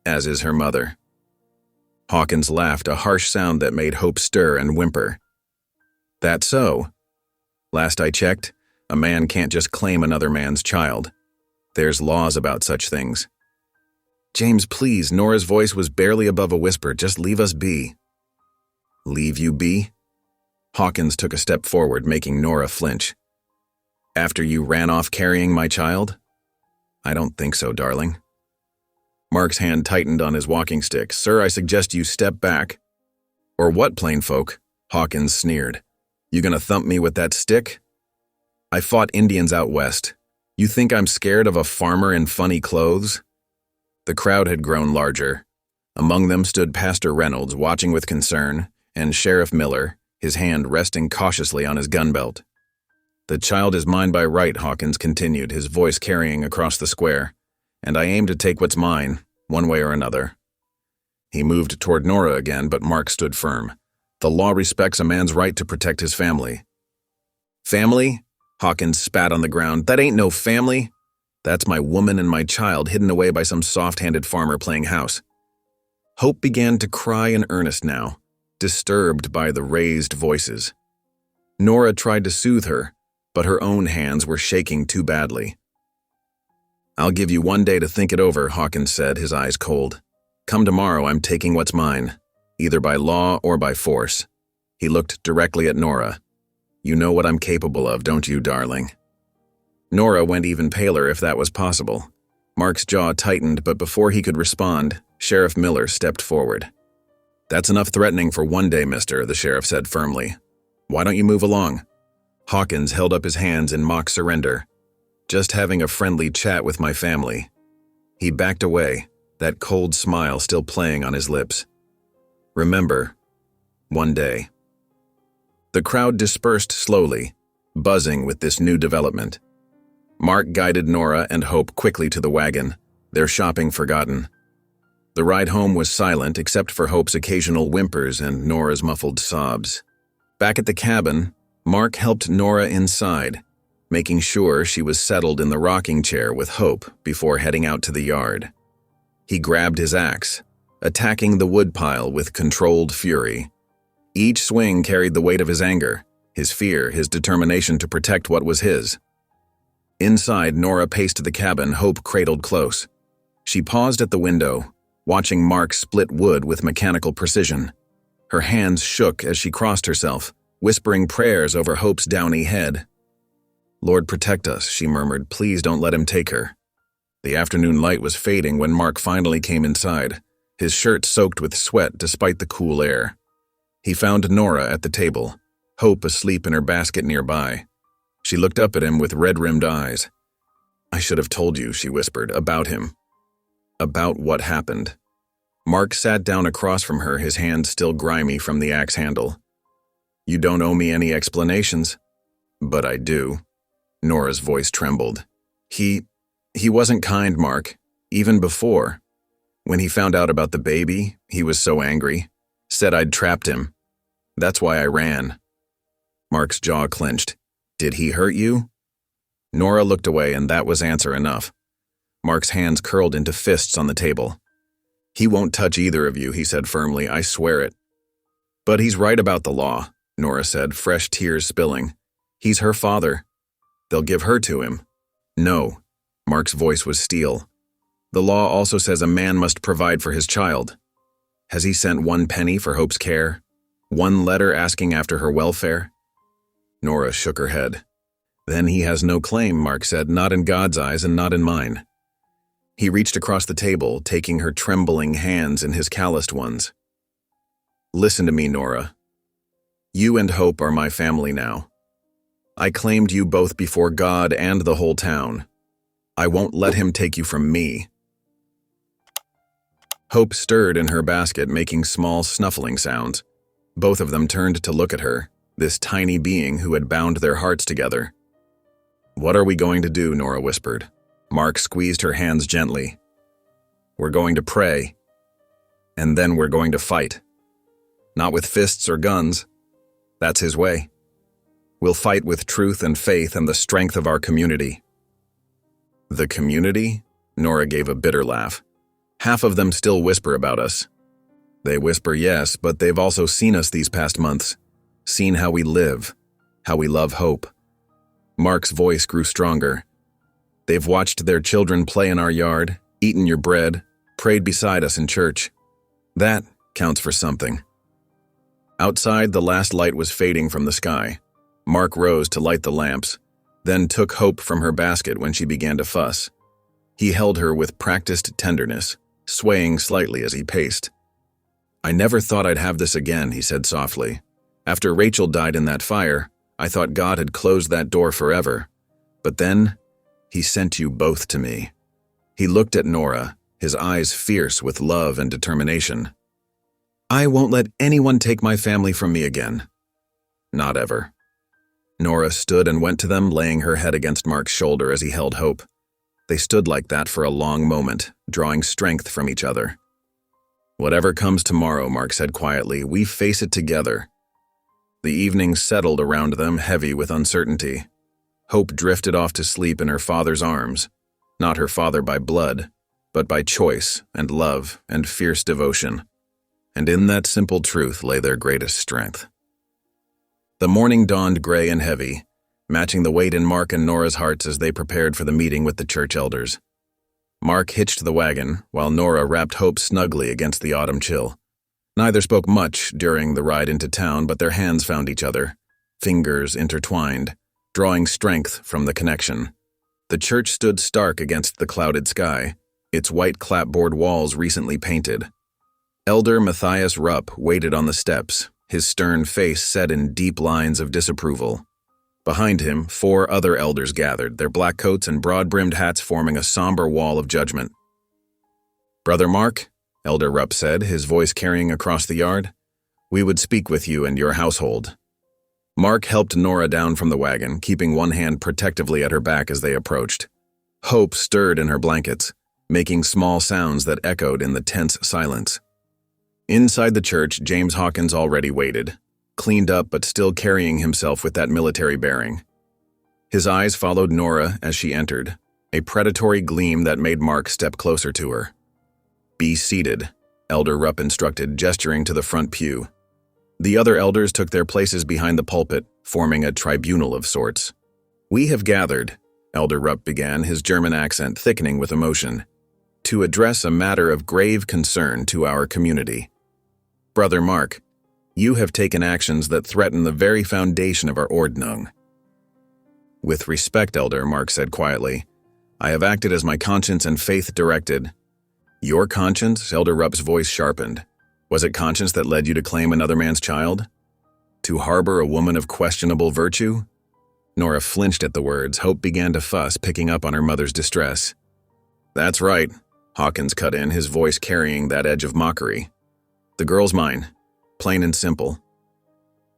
As is her mother." Hawkins laughed, a harsh sound that made Hope stir and whimper. "That so? Last I checked, a man can't just claim another man's child. There's laws about such things." "James, please," Nora's voice was barely above a whisper. "Just leave us be." "Leave you be?" Hawkins took a step forward, making Nora flinch. "After you ran off carrying my child?" "I don't think so, darling." Mark's hand tightened on his walking stick. "Sir, I suggest you step back." "Or what, plain folk?" Hawkins sneered. "You gonna thump me with that stick? I fought Indians out west. You think I'm scared of a farmer in funny clothes?" The crowd had grown larger. Among them stood Pastor Reynolds, watching with concern, and Sheriff Miller, his hand resting cautiously on his gun belt. "The child is mine by right," Hawkins continued, his voice carrying across the square, "and I aim to take what's mine, one way or another." He moved toward Nora again, but Mark stood firm. "The law respects a man's right to protect his family." "Family?" Hawkins spat on the ground. "That ain't no family. That's my woman and my child hidden away by some soft-handed farmer playing house." Hope began to cry in earnest now, disturbed by the raised voices. Nora tried to soothe her, but her own hands were shaking too badly. "I'll give you one day to think it over," Hawkins said, his eyes cold. "Come tomorrow, I'm taking what's mine, either by law or by force." He looked directly at Nora. "You know what I'm capable of, don't you, darling?" Nora went even paler, if that was possible. Mark's jaw tightened, but before he could respond, Sheriff Miller stepped forward. "That's enough threatening for one day, mister," the sheriff said firmly. "Why don't you move along?" Hawkins held up his hands in mock surrender. "Just having a friendly chat with my family." He backed away, that cold smile still playing on his lips. "Remember, one day." The crowd dispersed slowly, buzzing with this new development. Mark guided Nora and Hope quickly to the wagon, their shopping forgotten. The ride home was silent except for Hope's occasional whimpers and Nora's muffled sobs. Back at the cabin, Mark helped Nora inside, making sure she was settled in the rocking chair with Hope before heading out to the yard. He grabbed his axe, attacking the woodpile with controlled fury. Each swing carried the weight of his anger, his fear, his determination to protect what was his. Inside, Nora paced the cabin, Hope cradled close. She paused at the window, watching Mark split wood with mechanical precision. Her hands shook as she crossed herself, whispering prayers over Hope's downy head. "Lord, protect us," she murmured. "Please don't let him take her." The afternoon light was fading when Mark finally came inside, his shirt soaked with sweat despite the cool air. He found Nora at the table, Hope asleep in her basket nearby. She looked up at him with red-rimmed eyes. "I should have told you," she whispered, "about him." "About what happened?" Mark sat down across from her, his hand still grimy from the axe handle. "You don't owe me any explanations." "But I do." Nora's voice trembled. He wasn't kind, Mark, even before. When he found out about the baby, he was so angry. Said I'd trapped him. That's why I ran." Mark's jaw clenched. "Did he hurt you?" Nora looked away, and that was answer enough. Mark's hands curled into fists on the table. "He won't touch either of you," he said firmly. "I swear it." "But he's right about the law," Nora said, fresh tears spilling. "He's her father. They'll give her to him." "No." Mark's voice was steel. "The law also says a man must provide for his child. Has he sent one penny for Hope's care? One letter asking after her welfare? Nora shook her head. Then he has no claim, Mark said, not in God's eyes and not in mine. He reached across the table, taking her trembling hands in his calloused ones. Listen to me, Nora. You and Hope are my family now. I claimed you both before God and the whole town. I won't let him take you from me. Hope stirred in her basket, making small snuffling sounds. Both of them turned to look at her, this tiny being who had bound their hearts together. What are we going to do? Nora whispered. Mark squeezed her hands gently. We're going to pray. And then we're going to fight. Not with fists or guns. That's his way. We'll fight with truth and faith and the strength of our community. The community? Nora gave a bitter laugh. Half of them still whisper about us. They whisper, yes, but they've also seen us these past months. Seen how we live, how we love Hope. Mark's voice grew stronger. They've watched their children play in our yard, eaten your bread, prayed beside us in church. That counts for something. Outside, the last light was fading from the sky. Mark rose to light the lamps, then took Hope from her basket when she began to fuss. He held her with practiced tenderness, swaying slightly as he paced. I never thought I'd have this again, he said softly. After Rachel died in that fire, I thought God had closed that door forever. But then, he sent you both to me. He looked at Nora, his eyes fierce with love and determination. I won't let anyone take my family from me again. Not ever. Nora stood and went to them, laying her head against Mark's shoulder as he held Hope. They stood like that for a long moment, drawing strength from each other. Whatever comes tomorrow, Mark said quietly, we face it together. The evening settled around them, heavy with uncertainty. Hope drifted off to sleep in her father's arms, not her father by blood, but by choice and love and fierce devotion. And in that simple truth lay their greatest strength. The morning dawned gray and heavy, matching the weight in Mark and Nora's hearts as they prepared for the meeting with the church elders. Mark hitched the wagon, while Nora wrapped Hope snugly against the autumn chill. Neither spoke much during the ride into town, but their hands found each other, fingers intertwined, drawing strength from the connection. The church stood stark against the clouded sky, its white clapboard walls recently painted. Elder Matthias Rupp waited on the steps, his stern face set in deep lines of disapproval. Behind him, 4 other elders gathered, their black coats and broad-brimmed hats forming a somber wall of judgment. Brother Mark, Elder Rupp said, his voice carrying across the yard, we would speak with you and your household. Mark helped Nora down from the wagon, keeping one hand protectively at her back as they approached. Hope stirred in her blankets, making small sounds that echoed in the tense silence. Inside the church, James Hawkins already waited, cleaned up but still carrying himself with that military bearing. His eyes followed Nora as she entered, a predatory gleam that made Mark step closer to her. Be seated, Elder Rupp instructed, gesturing to the front pew. The other elders took their places behind the pulpit, forming a tribunal of sorts. We have gathered, Elder Rupp began, his German accent thickening with emotion, to address a matter of grave concern to our community. Brother Mark, you have taken actions that threaten the very foundation of our Ordnung. With respect, Elder, Mark said quietly, I have acted as my conscience and faith directed. Your conscience? Elder Rupp's voice sharpened. Was it conscience that led you to claim another man's child? To harbor a woman of questionable virtue? Nora flinched at the words. Hope began to fuss, picking up on her mother's distress. That's right, Hawkins cut in, his voice carrying that edge of mockery. The girl's mine, plain and simple.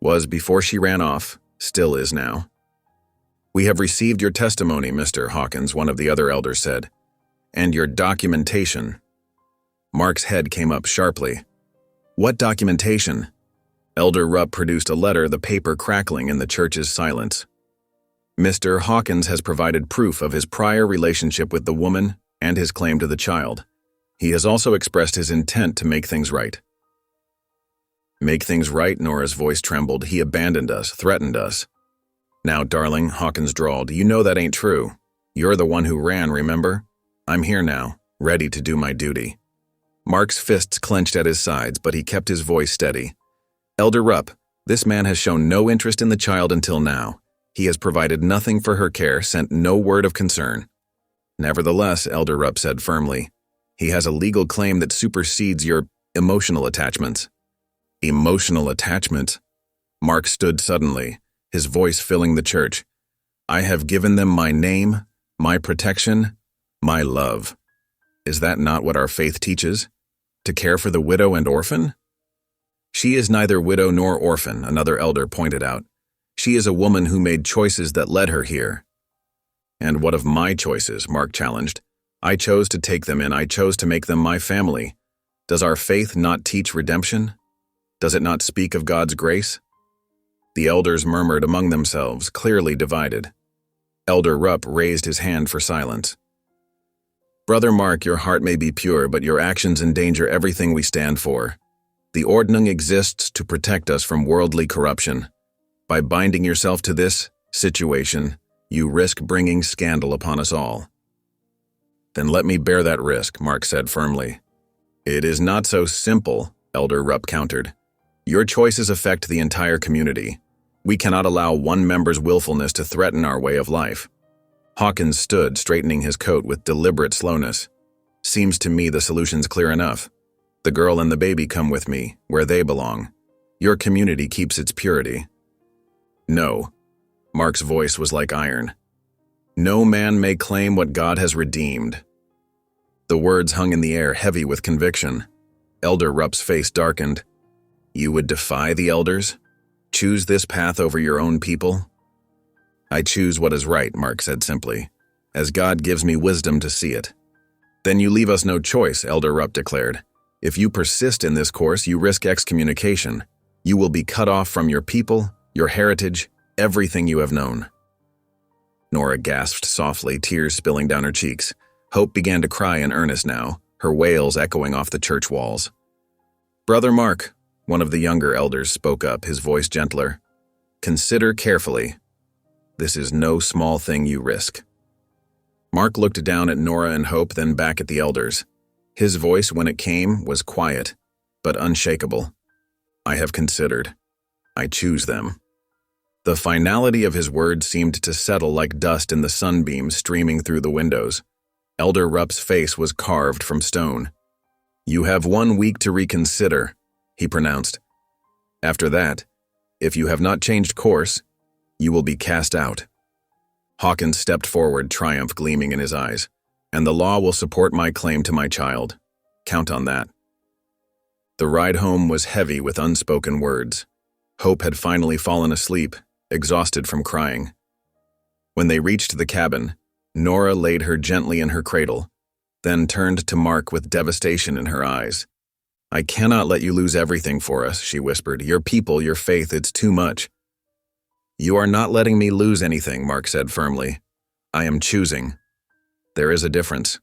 Was before she ran off, still is now. We have received your testimony, Mr. Hawkins, one of the other elders said, and your documentation. Mark's head came up sharply. What documentation? Elder Rupp produced a letter, the paper crackling in the church's silence. Mr. Hawkins has provided proof of his prior relationship with the woman and his claim to the child. He has also expressed his intent to make things right. Make things right? Nora's voice trembled. He abandoned us, threatened us. Now, darling, Hawkins drawled, you know that ain't true. You're the one who ran, remember? I'm here now, ready to do my duty. Mark's fists clenched at his sides, but he kept his voice steady. Elder Rupp, this man has shown no interest in the child until now. He has provided nothing for her care, sent no word of concern. Nevertheless, Elder Rupp said firmly, he has a legal claim that supersedes your emotional attachments. Emotional attachments? Mark stood suddenly, his voice filling the church. I have given them my name, my protection, my love. Is that not what our faith teaches? To care for the widow and orphan? She is neither widow nor orphan, another elder pointed out. She is a woman who made choices that led her here. And what of my choices? Mark challenged. I chose to take them in. I chose to make them my family. Does our faith not teach redemption? Does it not speak of God's grace? The elders murmured among themselves, clearly divided. Elder Rupp raised his hand for silence. Brother Mark, your heart may be pure, but your actions endanger everything we stand for. The Ordnung exists to protect us from worldly corruption. By binding yourself to this situation, you risk bringing scandal upon us all. Then let me bear that risk, Mark said firmly. It is not so simple, Elder Rupp countered. Your choices affect the entire community. We cannot allow one member's willfulness to threaten our way of life. Hawkins stood, straightening his coat with deliberate slowness. Seems to me the solution's clear enough. The girl and the baby come with me, where they belong. Your community keeps its purity. No. Mark's voice was like iron. No man may claim what God has redeemed. The words hung in the air, heavy with conviction. Elder Rupp's face darkened. You would defy the elders? Choose this path over your own people? I choose what is right, Mark said simply, as God gives me wisdom to see it. Then you leave us no choice, Elder Rupp declared. If you persist in this course, you risk excommunication. You will be cut off from your people, your heritage, everything you have known. Nora gasped softly, tears spilling down her cheeks. Hope began to cry in earnest now, her wails echoing off the church walls. Brother Mark, one of the younger elders spoke up, his voice gentler. Consider carefully. This is no small thing you risk. Mark looked down at Nora and Hope, then back at the elders. His voice, when it came, was quiet, but unshakable. I have considered. I choose them. The finality of his words seemed to settle like dust in the sunbeams streaming through the windows. Elder Rupp's face was carved from stone. You have 1 week to reconsider, he pronounced. After that, if you have not changed course, you will be cast out. Hawkins stepped forward, triumph gleaming in his eyes. And the law will support my claim to my child. Count on that. The ride home was heavy with unspoken words. Hope had finally fallen asleep, exhausted from crying. When they reached the cabin, Nora laid her gently in her cradle, then turned to Mark with devastation in her eyes. I cannot let you lose everything for us, she whispered. Your people, your faith, it's too much. You are not letting me lose anything, Mark said firmly. I am choosing. There is a difference,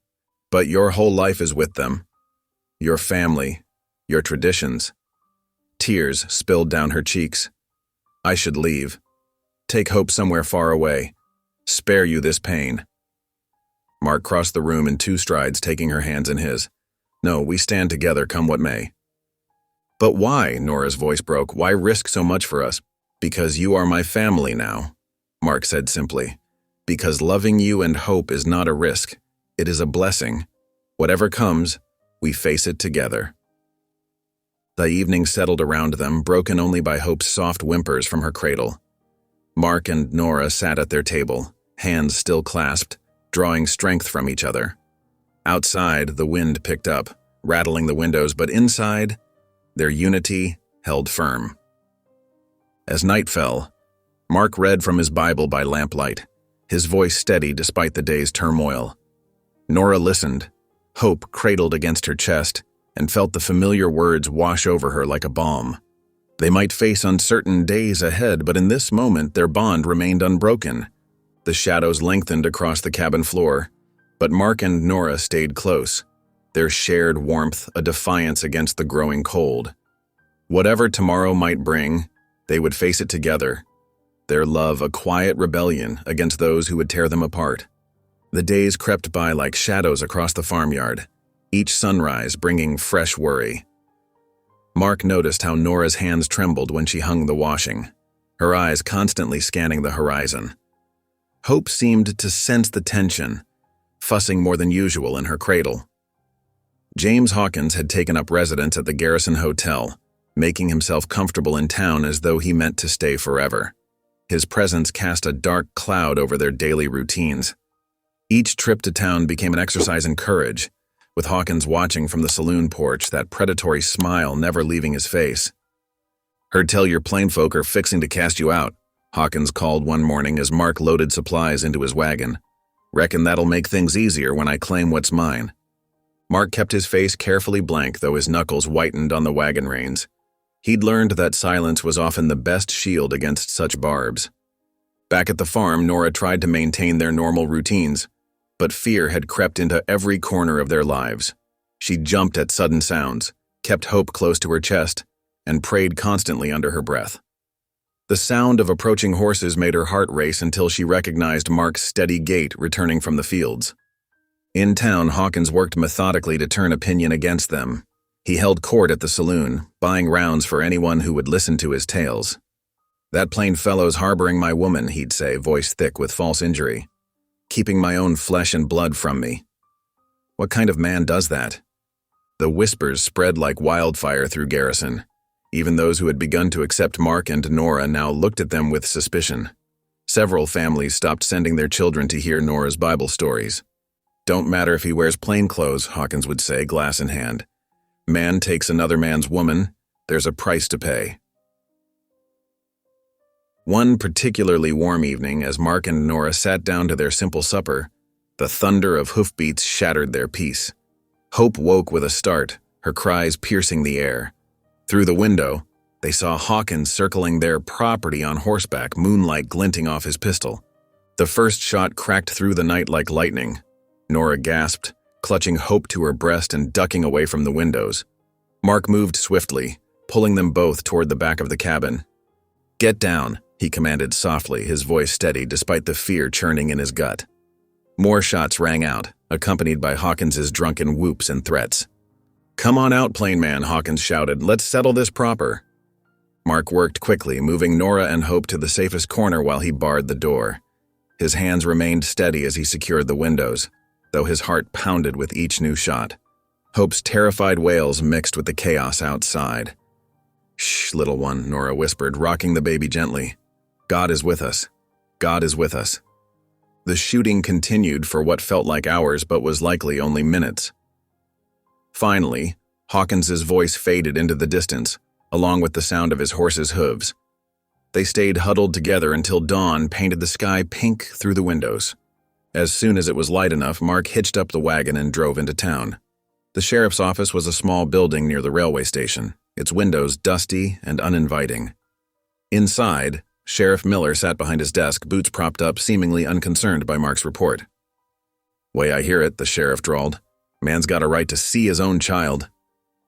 but your whole life is with them. Your family, your traditions. Tears spilled down her cheeks. I should leave. Take Hope somewhere far away. Spare you this pain. Mark crossed the room in 2 strides, taking her hands in his. No, we stand together, come what may. But why? Nora's voice broke. Why risk so much for us? Because you are my family now, Mark said simply. Because loving you and Hope is not a risk. It is a blessing. Whatever comes, we face it together. The evening settled around them, broken only by Hope's soft whimpers from her cradle. Mark and Nora sat at their table, hands still clasped, drawing strength from each other. Outside, the wind picked up, rattling the windows, but inside, their unity held firm. As night fell, Mark read from his Bible by lamplight, his voice steady despite the day's turmoil. Nora listened, hope cradled against her chest, and felt the familiar words wash over her like a balm. They might face uncertain days ahead, but in this moment their bond remained unbroken. The shadows lengthened across the cabin floor, but Mark and Nora stayed close, their shared warmth a defiance against the growing cold. Whatever tomorrow might bring, they would face it together, their love a quiet rebellion against those who would tear them apart. The days crept by like shadows across the farmyard, each sunrise bringing fresh worry. Mark noticed how Nora's hands trembled when she hung the washing, her eyes constantly scanning the horizon. Hope seemed to sense the tension, fussing more than usual in her cradle. James Hawkins had taken up residence at the Garrison Hotel, making himself comfortable in town as though he meant to stay forever. His presence cast a dark cloud over their daily routines. Each trip to town became an exercise in courage, with Hawkins watching from the saloon porch, that predatory smile never leaving his face. "Heard tell your plain folk are fixing to cast you out," Hawkins called one morning as Mark loaded supplies into his wagon. "Reckon that'll make things easier when I claim what's mine." Mark kept his face carefully blank, though his knuckles whitened on the wagon reins. He'd learned that silence was often the best shield against such barbs. Back at the farm, Nora tried to maintain their normal routines, but fear had crept into every corner of their lives. She jumped at sudden sounds, kept Hope close to her chest, and prayed constantly under her breath. The sound of approaching horses made her heart race until she recognized Mark's steady gait returning from the fields. In town, Hawkins worked methodically to turn opinion against them. He held court at the saloon, buying rounds for anyone who would listen to his tales. "That plain fellow's harboring my woman," he'd say, voice thick with false injury. "Keeping my own flesh and blood from me. What kind of man does that?" The whispers spread like wildfire through Garrison. Even those who had begun to accept Mark and Nora now looked at them with suspicion. Several families stopped sending their children to hear Nora's Bible stories. "Don't matter if he wears plain clothes," Hawkins would say, glass in hand. "Man takes another man's woman, there's a price to pay." One particularly warm evening, as Mark and Nora sat down to their simple supper, the thunder of hoofbeats shattered their peace. Hope woke with a start, her cries piercing the air. Through the window, they saw Hawkins circling their property on horseback, moonlight glinting off his pistol. The first shot cracked through the night like lightning. Nora gasped, clutching Hope to her breast and ducking away from the windows. Mark moved swiftly, pulling them both toward the back of the cabin. "Get down," he commanded softly, his voice steady despite the fear churning in his gut. More shots rang out, accompanied by Hawkins's drunken whoops and threats. "Come on out, plain man," Hawkins shouted. "Let's settle this proper." Mark worked quickly, moving Nora and Hope to the safest corner while he barred the door. His hands remained steady as he secured the windows, though his heart pounded with each new shot. Hope's terrified wails mixed with the chaos outside. "Shh, little one," Nora whispered, rocking the baby gently. "God is with us. God is with us." The shooting continued for what felt like hours but was likely only minutes. Finally, Hawkins's voice faded into the distance, along with the sound of his horse's hooves. They stayed huddled together until dawn painted the sky pink through the windows. As soon as it was light enough, Mark hitched up the wagon and drove into town. The sheriff's office was a small building near the railway station, its windows dusty and uninviting. Inside, Sheriff Miller sat behind his desk, boots propped up, seemingly unconcerned by Mark's report. "Way I hear it," the sheriff drawled. "Man's got a right to see his own child.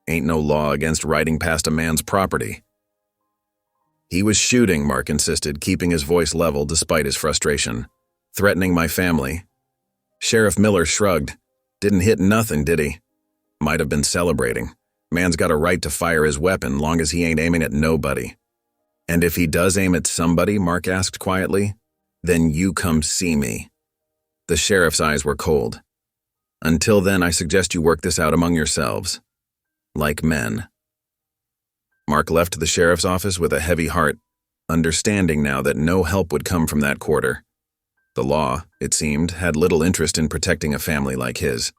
Ain't no law against riding past a man's property." "He was shooting," Mark insisted, keeping his voice level despite his frustration. "Threatening my family." Sheriff Miller shrugged. "Didn't hit nothing, did he? Might have been celebrating. Man's got a right to fire his weapon long as he ain't aiming at nobody." "And if he does aim at somebody," Mark asked quietly, "then you come see me." The sheriff's eyes were cold. "Until then, I suggest you work this out among yourselves. Like men." Mark left the sheriff's office with a heavy heart, understanding now that no help would come from that quarter. The law, it seemed, had little interest in protecting a family like his.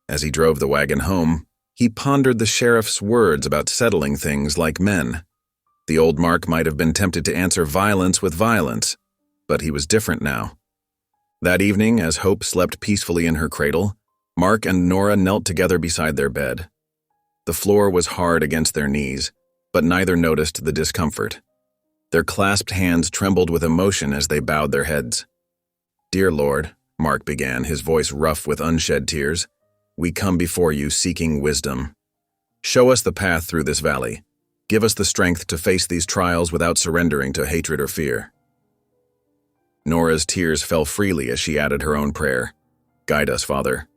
As he drove the wagon home, he pondered the sheriff's words about settling things like men. The old Mark might have been tempted to answer violence with violence, but he was different now. That evening, as Hope slept peacefully in her cradle, Mark and Nora knelt together beside their bed. The floor was hard against their knees, but neither noticed the discomfort. Their clasped hands trembled with emotion as they bowed their heads. "Dear Lord," Mark began, his voice rough with unshed tears, "we come before you seeking wisdom. Show us the path through this valley. Give us the strength to face these trials without surrendering to hatred or fear." Nora's tears fell freely as she added her own prayer. "Guide us, Father.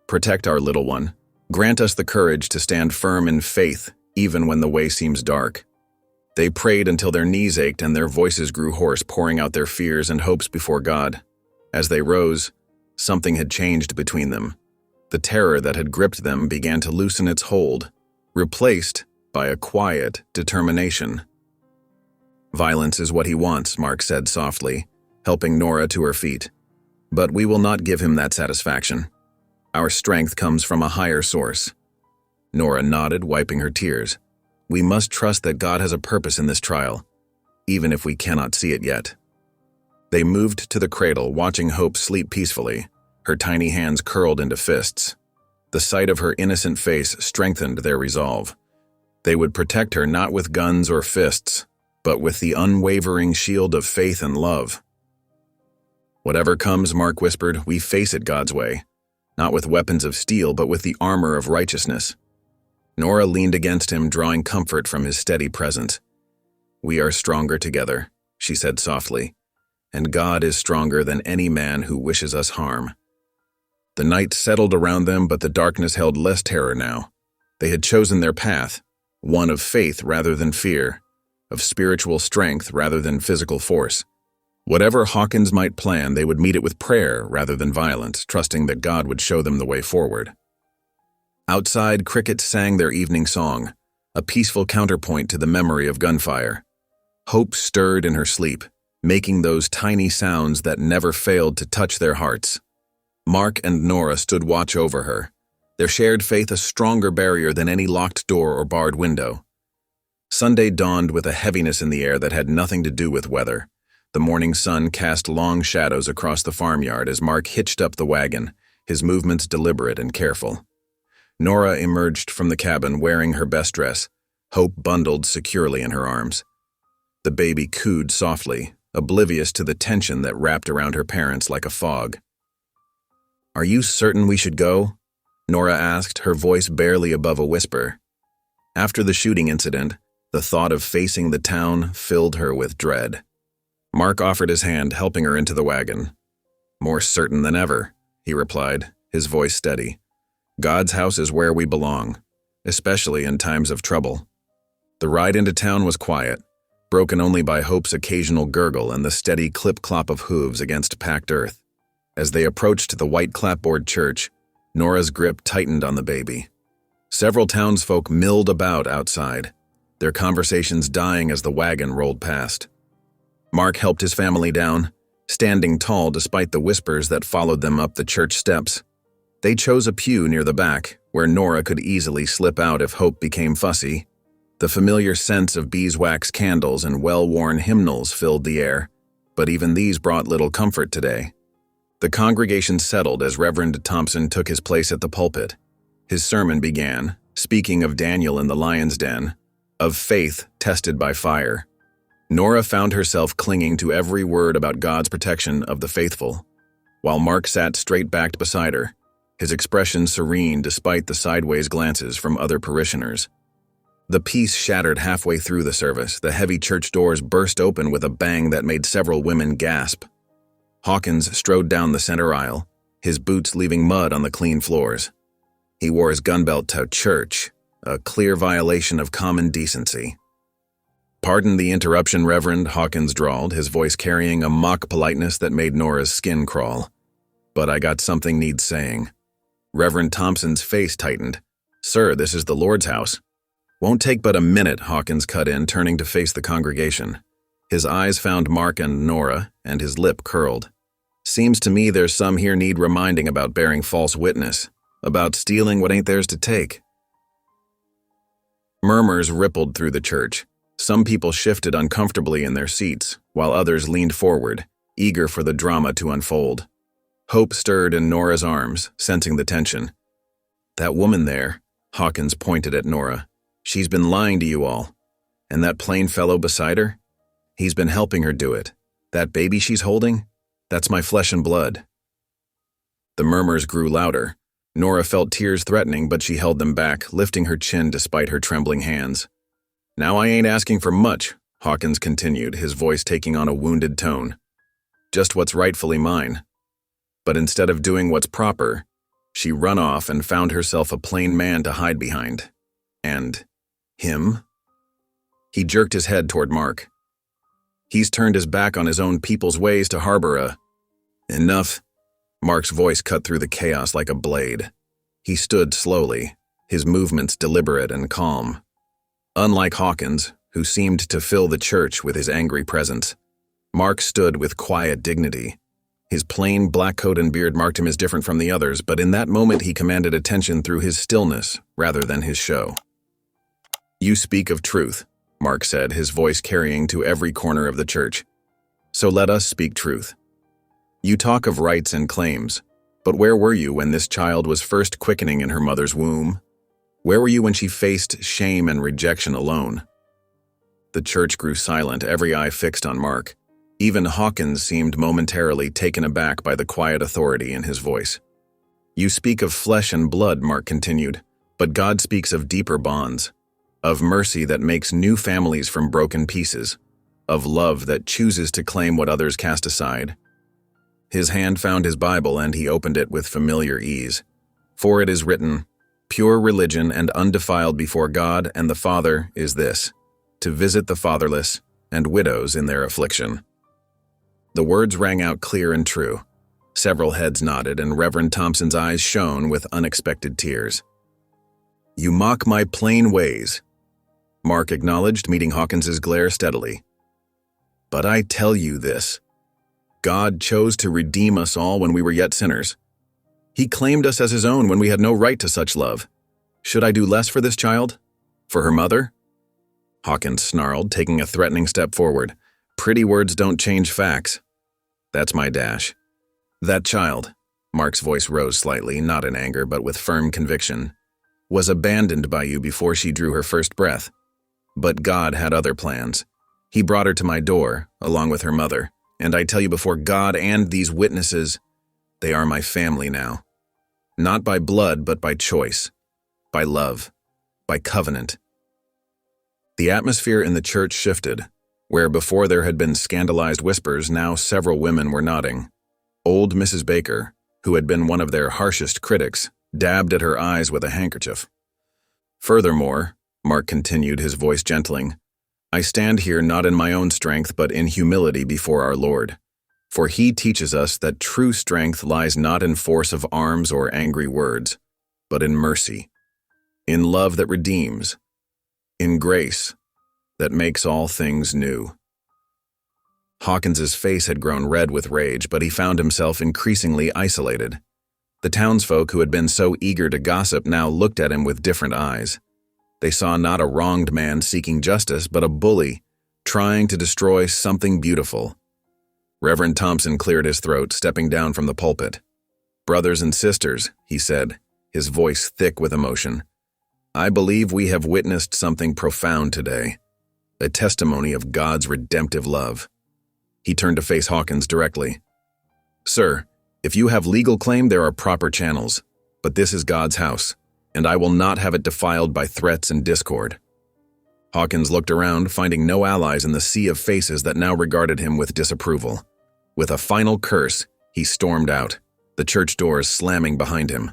Protect our little one. Grant us the courage to stand firm in faith, even when the way seems dark. They prayed until their knees ached and their voices grew hoarse, pouring out their fears and hopes before God. As they rose, something had changed between them. The terror that had gripped them began to loosen its hold, replaced by a quiet determination. "Violence is what he wants," Mark said softly, helping Nora to her feet. "But we will not give him that satisfaction. Our strength comes from a higher source." Nora nodded, wiping her tears. "We must trust that God has a purpose in this trial, even if we cannot see it yet." They moved to the cradle, watching Hope sleep peacefully, her tiny hands curled into fists. The sight of her innocent face strengthened their resolve. They would protect her not with guns or fists, but with the unwavering shield of faith and love. "Whatever comes," Mark whispered, "we face it God's way, not with weapons of steel, but with the armor of righteousness." Nora leaned against him, drawing comfort from his steady presence. "We are stronger together," she said softly, "and God is stronger than any man who wishes us harm." The night settled around them, but the darkness held less terror now. They had chosen their path, one of faith rather than fear, of spiritual strength rather than physical force. Whatever Hawkins might plan, they would meet it with prayer rather than violence, trusting that God would show them the way forward. Outside, crickets sang their evening song, a peaceful counterpoint to the memory of gunfire. Hope stirred in her sleep, making those tiny sounds that never failed to touch their hearts. Mark and Nora stood watch over her, their shared faith a stronger barrier than any locked door or barred window. Sunday dawned with a heaviness in the air that had nothing to do with weather. The morning sun cast long shadows across the farmyard as Mark hitched up the wagon, his movements deliberate and careful. Nora emerged from the cabin wearing her best dress, Hope bundled securely in her arms. The baby cooed softly, oblivious to the tension that wrapped around her parents like a fog. "Are you certain we should go?" Nora asked, her voice barely above a whisper. After the shooting incident, the thought of facing the town filled her with dread. Mark offered his hand, helping her into the wagon. "More certain than ever," he replied, his voice steady. "God's house is where we belong, especially in times of trouble." The ride into town was quiet, broken only by Hope's occasional gurgle and the steady clip-clop of hooves against packed earth. As they approached the white clapboard church, Nora's grip tightened on the baby. Several townsfolk milled about outside, their conversations dying as the wagon rolled past. Mark helped his family down, standing tall despite the whispers that followed them up the church steps. They chose a pew near the back, where Nora could easily slip out if Hope became fussy. The familiar scents of beeswax candles and well-worn hymnals filled the air, but even these brought little comfort today. The congregation settled as Reverend Thompson took his place at the pulpit. His sermon began, speaking of Daniel in the lion's den, of faith tested by fire. Nora found herself clinging to every word about God's protection of the faithful, while Mark sat straight-backed beside her, his expression serene despite the sideways glances from other parishioners. The peace shattered halfway through the service. The heavy church doors burst open with a bang that made several women gasp. Hawkins strode down the center aisle, his boots leaving mud on the clean floors. He wore his gun belt to church, a clear violation of common decency. "Pardon the interruption, Reverend," Hawkins drawled, his voice carrying a mock politeness that made Nora's skin crawl. "But I got something needs saying." Reverend Thompson's face tightened. "Sir, this is the Lord's house." "Won't take but a minute," Hawkins cut in, turning to face the congregation. His eyes found Mark and Nora, and his lip curled. "Seems to me there's some here need reminding about bearing false witness, about stealing what ain't theirs to take." Murmurs rippled through the church. Some people shifted uncomfortably in their seats, while others leaned forward, eager for the drama to unfold. Hope stirred in Nora's arms, sensing the tension. "That woman there," Hawkins pointed at Nora, "she's been lying to you all. And that plain fellow beside her? He's been helping her do it. That baby she's holding? That's my flesh and blood." The murmurs grew louder. Nora felt tears threatening, but she held them back, lifting her chin despite her trembling hands. "Now I ain't asking for much," Hawkins continued, his voice taking on a wounded tone. "Just what's rightfully mine. But instead of doing what's proper, she run off and found herself a plain man to hide behind. And Him? He jerked his head toward Mark. He's turned his back on his own people's ways to harbor a... Enough. Mark's voice cut through the chaos like a blade. He stood slowly, his movements deliberate and calm. Unlike Hawkins, who seemed to fill the church with his angry presence, Mark stood with quiet dignity. His plain black coat and beard marked him as different from the others, but in that moment he commanded attention through his stillness rather than his show. "You speak of truth," Mark said, his voice carrying to every corner of the church. "So let us speak truth. You talk of rights and claims, but where were you when this child was first quickening in her mother's womb? Where were you when she faced shame and rejection alone?" The church grew silent, every eye fixed on Mark. Even Hawkins seemed momentarily taken aback by the quiet authority in his voice. "You speak of flesh and blood," Mark continued, "but God speaks of deeper bonds, of mercy that makes new families from broken pieces, of love that chooses to claim what others cast aside." His hand found his Bible and he opened it with familiar ease. "For it is written, pure religion and undefiled before God and the Father is this, to visit the fatherless and widows in their affliction." The words rang out clear and true. Several heads nodded and Reverend Thompson's eyes shone with unexpected tears. "You mock my plain ways," Mark acknowledged, meeting Hawkins's glare steadily. "But I tell you this. God chose to redeem us all when we were yet sinners. He claimed us as his own when we had no right to such love. Should I do less for this child? For her mother?" Hawkins snarled, taking a threatening step forward. "Pretty words don't change facts. That's my dash. That child," Mark's voice rose slightly, not in anger but with firm conviction, "was abandoned by you before she drew her first breath. But God had other plans. He brought her to my door, along with her mother, and I tell you before God and these witnesses, they are my family now. Not by blood, but by choice, by love, by covenant." The atmosphere in the church shifted. Where before there had been scandalized whispers, now several women were nodding. Old Mrs. Baker, who had been one of their harshest critics, dabbed at her eyes with a handkerchief. "Furthermore," Mark continued, his voice gentling, "I stand here not in my own strength but in humility before our Lord. For he teaches us that true strength lies not in force of arms or angry words, but in mercy, in love that redeems, in grace that makes all things new." Hawkins's face had grown red with rage, but he found himself increasingly isolated. The townsfolk who had been so eager to gossip now looked at him with different eyes. They saw not a wronged man seeking justice, but a bully trying to destroy something beautiful. Reverend Thompson cleared his throat, stepping down from the pulpit. "Brothers and sisters," he said, his voice thick with emotion, "I believe we have witnessed something profound today. A testimony of God's redemptive love." He turned to face Hawkins directly. "Sir, if you have legal claim, there are proper channels, but this is God's house, and I will not have it defiled by threats and discord." Hawkins looked around, finding no allies in the sea of faces that now regarded him with disapproval. With a final curse, he stormed out, the church doors slamming behind him.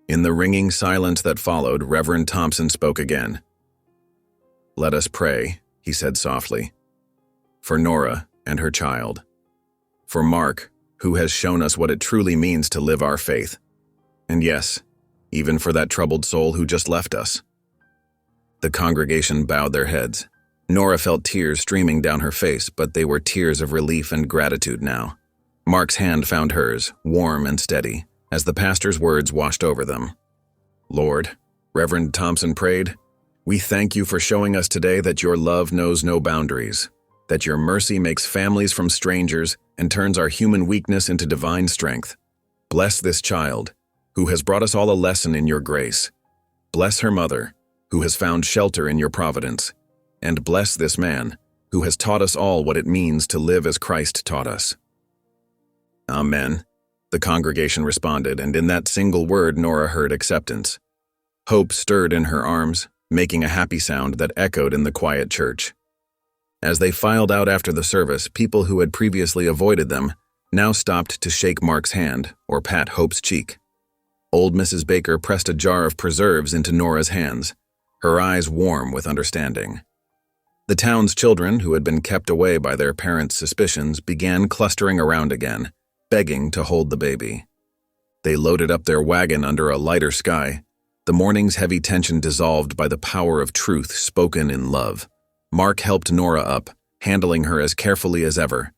In the ringing silence that followed, Reverend Thompson spoke again. "Let us pray," he said softly, "for Nora and her child, for Mark, who has shown us what it truly means to live our faith, and yes, even for that troubled soul who just left us." The congregation bowed their heads. Nora felt tears streaming down her face, but they were tears of relief and gratitude now. Mark's hand found hers, warm and steady, as the pastor's words washed over them. "Lord," Reverend Thompson prayed, "we thank you for showing us today that your love knows no boundaries, that your mercy makes families from strangers and turns our human weakness into divine strength. Bless this child, who has brought us all a lesson in your grace. Bless her mother, who has found shelter in your providence. And bless this man, who has taught us all what it means to live as Christ taught us." "Amen," the congregation responded, and in that single word Nora heard acceptance. Hope stirred in her arms, making a happy sound that echoed in the quiet church. As they filed out after the service, people who had previously avoided them now stopped to shake Mark's hand or pat Hope's cheek. Old Mrs. Baker pressed a jar of preserves into Nora's hands. her eyes warm with understanding. The town's children, who had been kept away by their parents' suspicions, began clustering around again, begging to hold the baby. They loaded up their wagon under a lighter sky, the morning's heavy tension dissolved by the power of truth spoken in love. Mark helped Nora up, handling her as carefully as ever.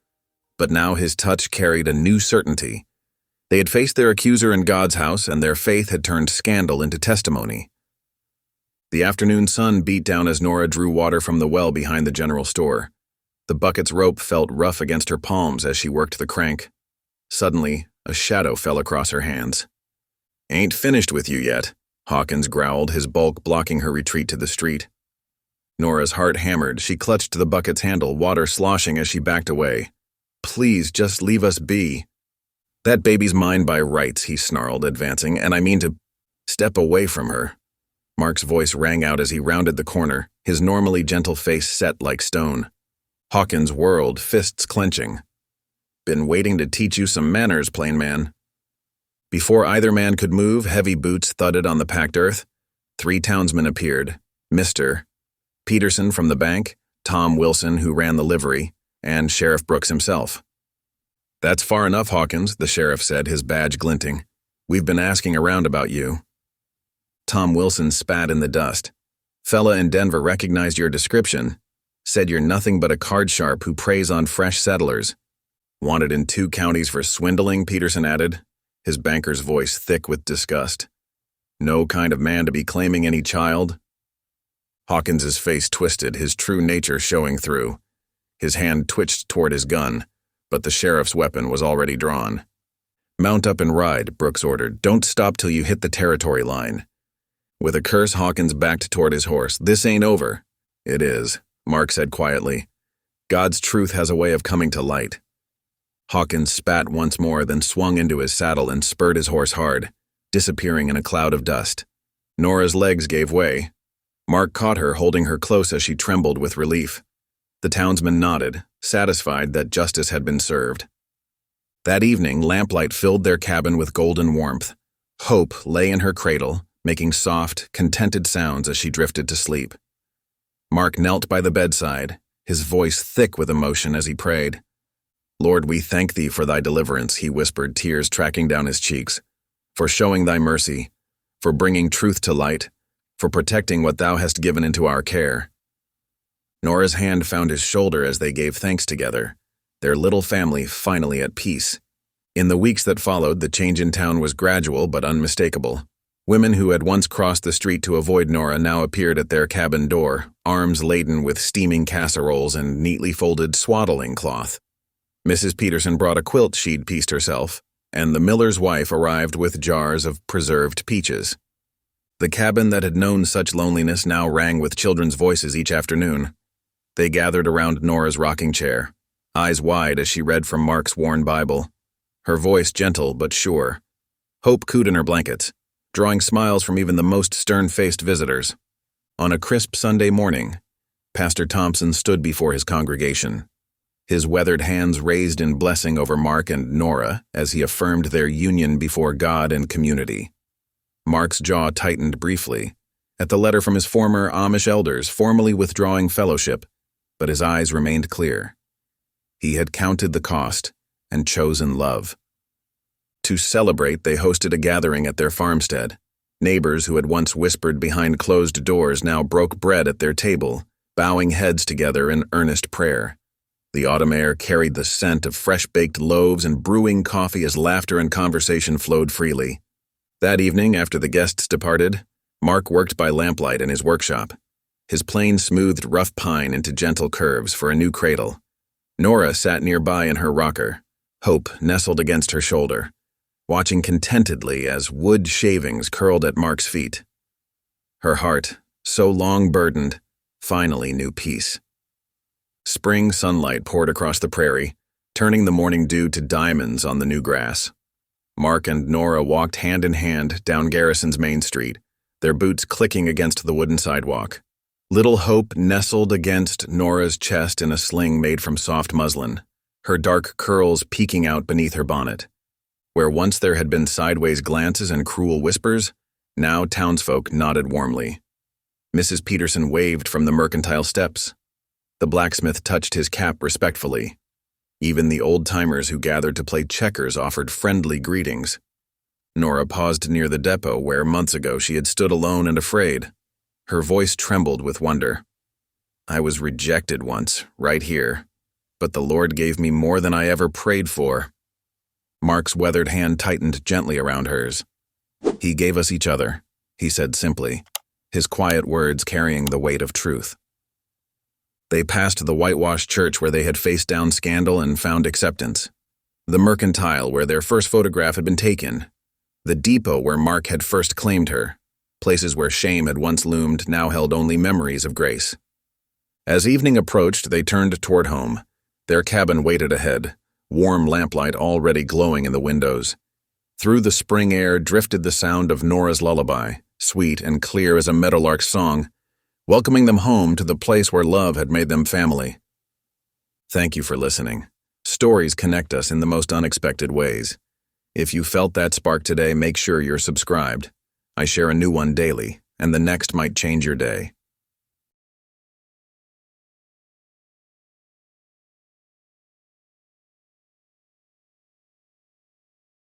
But now his touch carried a new certainty. They had faced their accuser in God's house, and their faith had turned scandal into testimony. The afternoon sun beat down as Nora drew water from the well behind the general store. The bucket's rope felt rough against her palms as she worked the crank. Suddenly, a shadow fell across her hands. "Ain't finished with you yet," Hawkins growled, his bulk blocking her retreat to the street. Nora's heart hammered. She clutched the bucket's handle, water sloshing as she backed away. "Please, just leave us be." "That baby's mine by rights," he snarled, advancing, "and I mean to step away from her." Mark's voice rang out as he rounded the corner, his normally gentle face set like stone. Hawkins whirled, fists clenching. "Been waiting to teach you some manners, plain man." Before either man could move, heavy boots thudded on the packed earth. 3 townsmen appeared: Mr. Peterson from the bank, Tom Wilson, who ran the livery, and Sheriff Brooks himself. "That's far enough, Hawkins," the sheriff said, his badge glinting. "We've been asking around about you." Tom Wilson spat in the dust. "Fella in Denver recognized your description. Said you're nothing but a card sharp who preys on fresh settlers." "Wanted in 2 counties for swindling," Peterson added, his banker's voice thick with disgust. "No kind of man to be claiming any child." Hawkins's face twisted, his true nature showing through. His hand twitched toward his gun, but the sheriff's weapon was already drawn. "Mount up and ride," Brooks ordered. "Don't stop till you hit the territory line." With a curse, Hawkins backed toward his horse. "This ain't over." "It is," Mark said quietly. "God's truth has a way of coming to light." Hawkins spat once more, then swung into his saddle and spurred his horse hard, disappearing in a cloud of dust. Nora's legs gave way. Mark caught her, holding her close as she trembled with relief. The townsman nodded, satisfied that justice had been served. That evening, lamplight filled their cabin with golden warmth. Hope lay in her cradle, making soft, contented sounds as she drifted to sleep. Mark knelt by the bedside, his voice thick with emotion as he prayed. "Lord, we thank thee for thy deliverance," he whispered, tears tracking down his cheeks, "for showing thy mercy, for bringing truth to light, for protecting what thou hast given into our care." Nora's hand found his shoulder as they gave thanks together, their little family finally at peace. In the weeks that followed, the change in town was gradual but unmistakable. Women who had once crossed the street to avoid Nora now appeared at their cabin door, arms laden with steaming casseroles and neatly folded swaddling cloth. Mrs. Peterson brought a quilt she'd pieced herself, and the miller's wife arrived with jars of preserved peaches. The cabin that had known such loneliness now rang with children's voices each afternoon. They gathered around Nora's rocking chair, eyes wide as she read from Mark's worn Bible, her voice gentle but sure. Hope cooed in her blankets, drawing smiles from even the most stern-faced visitors. On a crisp Sunday morning, Pastor Thompson stood before his congregation, his weathered hands raised in blessing over Mark and Nora as he affirmed their union before God and community. Mark's jaw tightened briefly at the letter from his former Amish elders formally withdrawing fellowship, but his eyes remained clear. He had counted the cost and chosen love. To celebrate, they hosted a gathering at their farmstead. Neighbors who had once whispered behind closed doors now broke bread at their table, bowing heads together in earnest prayer. The autumn air carried the scent of fresh-baked loaves and brewing coffee as laughter and conversation flowed freely. That evening, after the guests departed, Mark worked by lamplight in his workshop. His plane smoothed rough pine into gentle curves for a new cradle. Nora sat nearby in her rocker, Hope nestled against her shoulder, watching contentedly as wood shavings curled at Mark's feet. Her heart, so long burdened, finally knew peace. Spring sunlight poured across the prairie, turning the morning dew to diamonds on the new grass. Mark and Nora walked hand in hand down Garrison's main street, their boots clicking against the wooden sidewalk. Little Hope nestled against Nora's chest in a sling made from soft muslin, her dark curls peeking out beneath her bonnet. Where once there had been sideways glances and cruel whispers, now townsfolk nodded warmly. Mrs. Peterson waved from the mercantile steps. The blacksmith touched his cap respectfully. Even the old-timers who gathered to play checkers offered friendly greetings. Nora paused near the depot where months ago she had stood alone and afraid. Her voice trembled with wonder. I was rejected once, right here, but the Lord gave me more than I ever prayed for. Mark's weathered hand tightened gently around hers. He gave us each other, he said simply, his quiet words carrying the weight of truth. They passed the whitewashed church where they had faced down scandal and found acceptance, the mercantile where their first photograph had been taken, the depot where Mark had first claimed her, places where shame had once loomed now held only memories of grace. As evening approached, they turned toward home. Their cabin waited ahead, warm lamplight already glowing in the windows. Through the spring air drifted the sound of Nora's lullaby, sweet and clear as a meadowlark's song, welcoming them home to the place where love had made them family. Thank you for listening. Stories connect us in the most unexpected ways. If you felt that spark today, make sure you're subscribed. I share a new one daily, and the next might change your day.